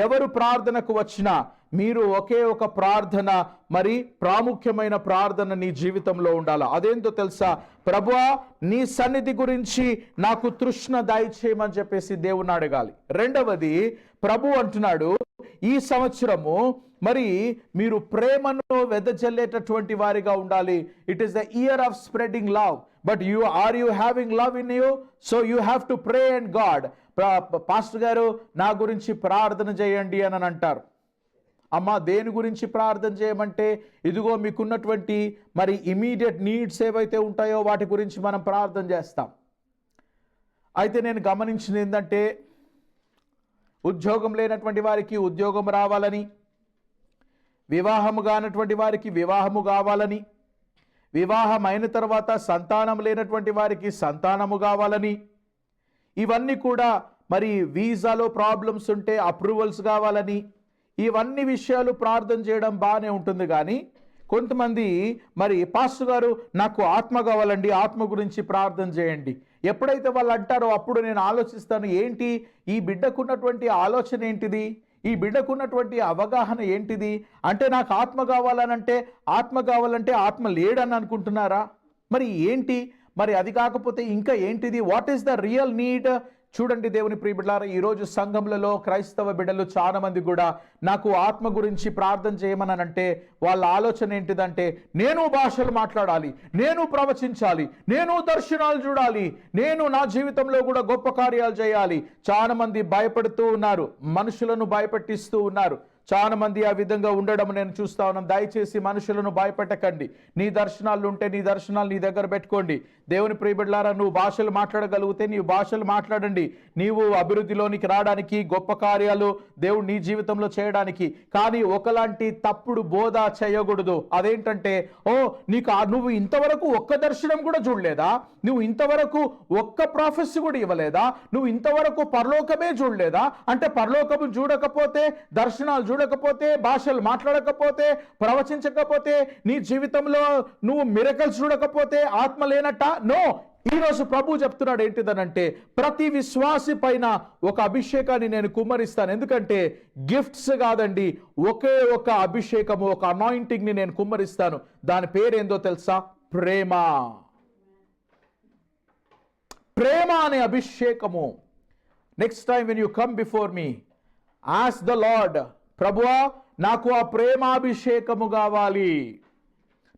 ఎవరు ప్రార్థనకు వచ్చినా మీరు ఒకే ఒక ప్రార్థన, మరి ప్రాముఖ్యమైన ప్రార్థన నీ జీవితంలో ఉండాలి. అదేంటో తెలుసా? ప్రభువా నీ సన్నిధి గురించి నాకు తృష్ణ దయచేయమని చెప్పేసి దేవుని అడగాలి. రెండవది, ప్రభు అంటున్నాడు ఈ సంవత్సరము మరి మీరు ప్రేమను వెదజల్లేటటువంటి వారిగా ఉండాలి. It is the year of spreading love. But are you having love in you? So you have to pray and God. Pastor గారు నా గురించి ప్రార్థన చేయండి అని అంటారు. అమ్మ దేని గురించి ప్రార్థన చేయమంటే, ఇదిగో మీకున్నటువంటి మరి ఇమీడియట్ నీడ్స్ ఏవైతే ఉంటాయో వాటి గురించి మనం ప్రార్థన చేస్తాం. అయితే నేను గమనించింది ఏంటంటే, ఉద్యోగం లేనటువంటి వారికి ఉద్యోగం రావాలని, వివాహము కానటువంటి వారికి వివాహము కావాలని, వివాహం అయిన తర్వాత సంతానం లేనటువంటి వారికి సంతానము కావాలని, ఇవన్నీ కూడా మరి వీసాలో ప్రాబ్లమ్స్ ఉంటే అప్రూవల్స్ కావాలని, ఇవన్నీ విషయాలు ప్రార్థన చేయడం బాగానే ఉంటుంది. కానీ కొంతమంది మరి పాస్టర్ గారు నాకు ఆత్మ కావాలండి, ఆత్మ గురించి ప్రార్థన చేయండి. ఎప్పుడైతే వాళ్ళు అంటారో అప్పుడు నేను ఆలోచిస్తాను, ఏంటి ఈ బిడ్డకున్నటువంటి ఆలోచన ఏంటిది, ఈ బిడ్డకున్నటువంటి అవగాహన ఏంటిది? అంటే నాకు ఆత్మ కావాలనంటే, ఆత్మ కావాలంటే ఆత్మ లేడని అనుకుంటున్నారా? మరి ఏంటి? మరి అది కాకపోతే ఇంకా ఏంటిది? What is the real need? చూడండి దేవుని ప్రియబిడ్డలారా, ఈరోజు సంఘములలో క్రైస్తవ బిడ్డలు చాలా మంది కూడా నాకు ఆత్మ గురించి ప్రార్థన చేయమని అంటే వాళ్ళ ఆలోచన ఏంటిదంటే, నేను భాషలు మాట్లాడాలి, నేను ప్రవచించాలి, నేను దర్శనాలు చూడాలి, నేను నా జీవితంలో కూడా గొప్ప కార్యాలు చేయాలి. చాలా మంది భయపడుతూ ఉన్నారు, మనుషులను భయపెట్టిస్తూ ఉన్నారు. చాలా మంది ఆ విధంగా ఉండడం నేను చూస్తా ఉన్నాను. దయచేసి మనుషులను భయపెట్టకండి. నీ దర్శనాలు ఉంటే నీ దర్శనాలు నీ దగ్గర పెట్టుకోండి. దేవుని ప్రియబిడ్డలారా, నువ్వు భాషలు మాట్లాడగలిగితే నీవు భాషలు మాట్లాడండి. నీవు అభివృద్ధిలోనికి రావడానికి, గొప్ప కార్యాలు దేవుడు నీ జీవితంలో చేయడానికి. కానీ ఒకలాంటి తప్పుడు బోధ చేయకూడదు. అదేంటంటే, నువ్వు ఇంతవరకు ఒక్క దర్శనం కూడా చూడలేదా? నువ్వు ఇంతవరకు ఒక్క ప్రాఫెసీ కూడా ఇవ్వలేదా? నువ్వు ఇంతవరకు పరలోకమే చూడలేదా? అంటే పరలోకము చూడకపోతే, దర్శనాలు చూడకపోతే, భాషలు మాట్లాడకపోతే, ప్రవచించకపోతే, నీ జీవితంలో నువ్వు మిరకల్స్ చూడకపోతే ఆత్మ లేనట్ట? నో. ఈరోజు ప్రభు చెప్తున్నాడు ఏంటిదనంటే, ప్రతి విశ్వాసి పైన ఒక అభిషేకాన్ని నేను కుమ్మరిస్తాను. ఎందుకంటే గిఫ్ట్స్ కాదండి, ఒకే ఒక అభిషేకము, ఒక అనాయింటింగ్ని నేను కుమ్మరిస్తాను. దాని పేరేందో తెలుసా? ప్రేమ. ప్రేమ అనే అభిషేకము. Next time when you come before me, ask the lord, ప్రభువా నాకు ఆ ప్రేమాభిషేకము కావాలి,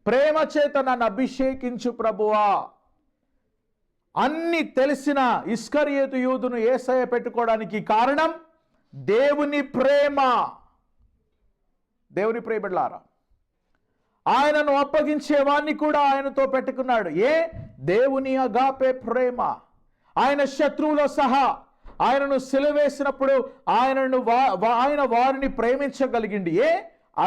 ప్రేమ చేత నన్ను అభిషేకించు ప్రభువా. అన్ని తెలిసిన ఇస్కరియోతు యూదును యేసయ్య పెట్టుకోవడానికి కారణం దేవుని ప్రేమ. దేవుని ప్రేమలారా, ఆయనను అప్పగించేవాన్ని కూడా ఆయనతో పెట్టుకున్నాడు. దేవుని అగాపే ప్రేమ. ఆయన శత్రువులో సహా ఆయనను సిలువేసినప్పుడు ఆయన వారిని ప్రేమించగలిగింది.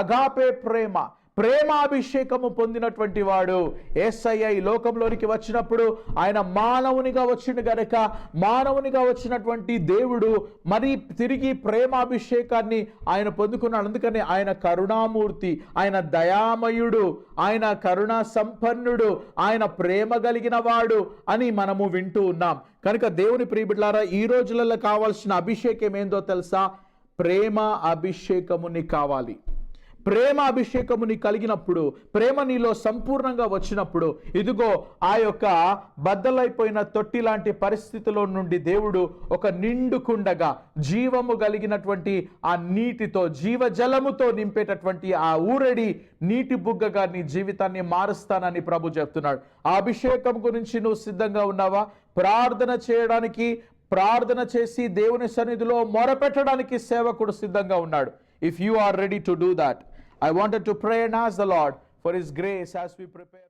అగాపే ప్రేమ. ప్రేమాభిషేకము పొందినటువంటి వాడు. యేసయ్య ఈ లోకంలోనికి వచ్చినప్పుడు ఆయన మానవునిగా వచ్చిండు గనుక, మానవునిగా వచ్చినటువంటి దేవుడు మరి తిరిగి ప్రేమాభిషేకాన్ని ఆయన పొందుకున్నాడు. అందుకని ఆయన కరుణామూర్తి, ఆయన దయామయుడు, ఆయన కరుణా సంపన్నుడు, ఆయన ప్రేమ కలిగిన వాడు అని మనము వింటూ ఉన్నాం. కనుక దేవుని ప్రియబిడ్డలారా, ఈ రోజులలో కావాల్సిన అభిషేకం ఏందో తెలుసా? ప్రేమ అభిషేకముని కావాలి. ప్రేమ అభిషేకముని కలిగినప్పుడు, ప్రేమ నీలో సంపూర్ణంగా వచ్చినప్పుడు, ఇదిగో ఆ యొక్క బద్దలైపోయిన తొట్టి లాంటి పరిస్థితిలో నుండి దేవుడు ఒక నిండుకుండగా జీవము కలిగినటువంటి ఆ నీటితో, జీవజలముతో నింపేటటువంటి ఆ ఊరడి నీటి బుగ్గగా నీ జీవితాన్ని మారుస్తానని ప్రభు చెప్తున్నాడు. ఆ అభిషేకం గురించి నువ్వు సిద్ధంగా ఉన్నావా? ప్రార్థన చేయడానికి, ప్రార్థన చేసి దేవుని సన్నిధిలో మొరపెట్టడానికి సేవకుడు సిద్ధంగా ఉన్నాడు. If you are ready to do that, I wanted to pray and ask the Lord for His grace as we prepare.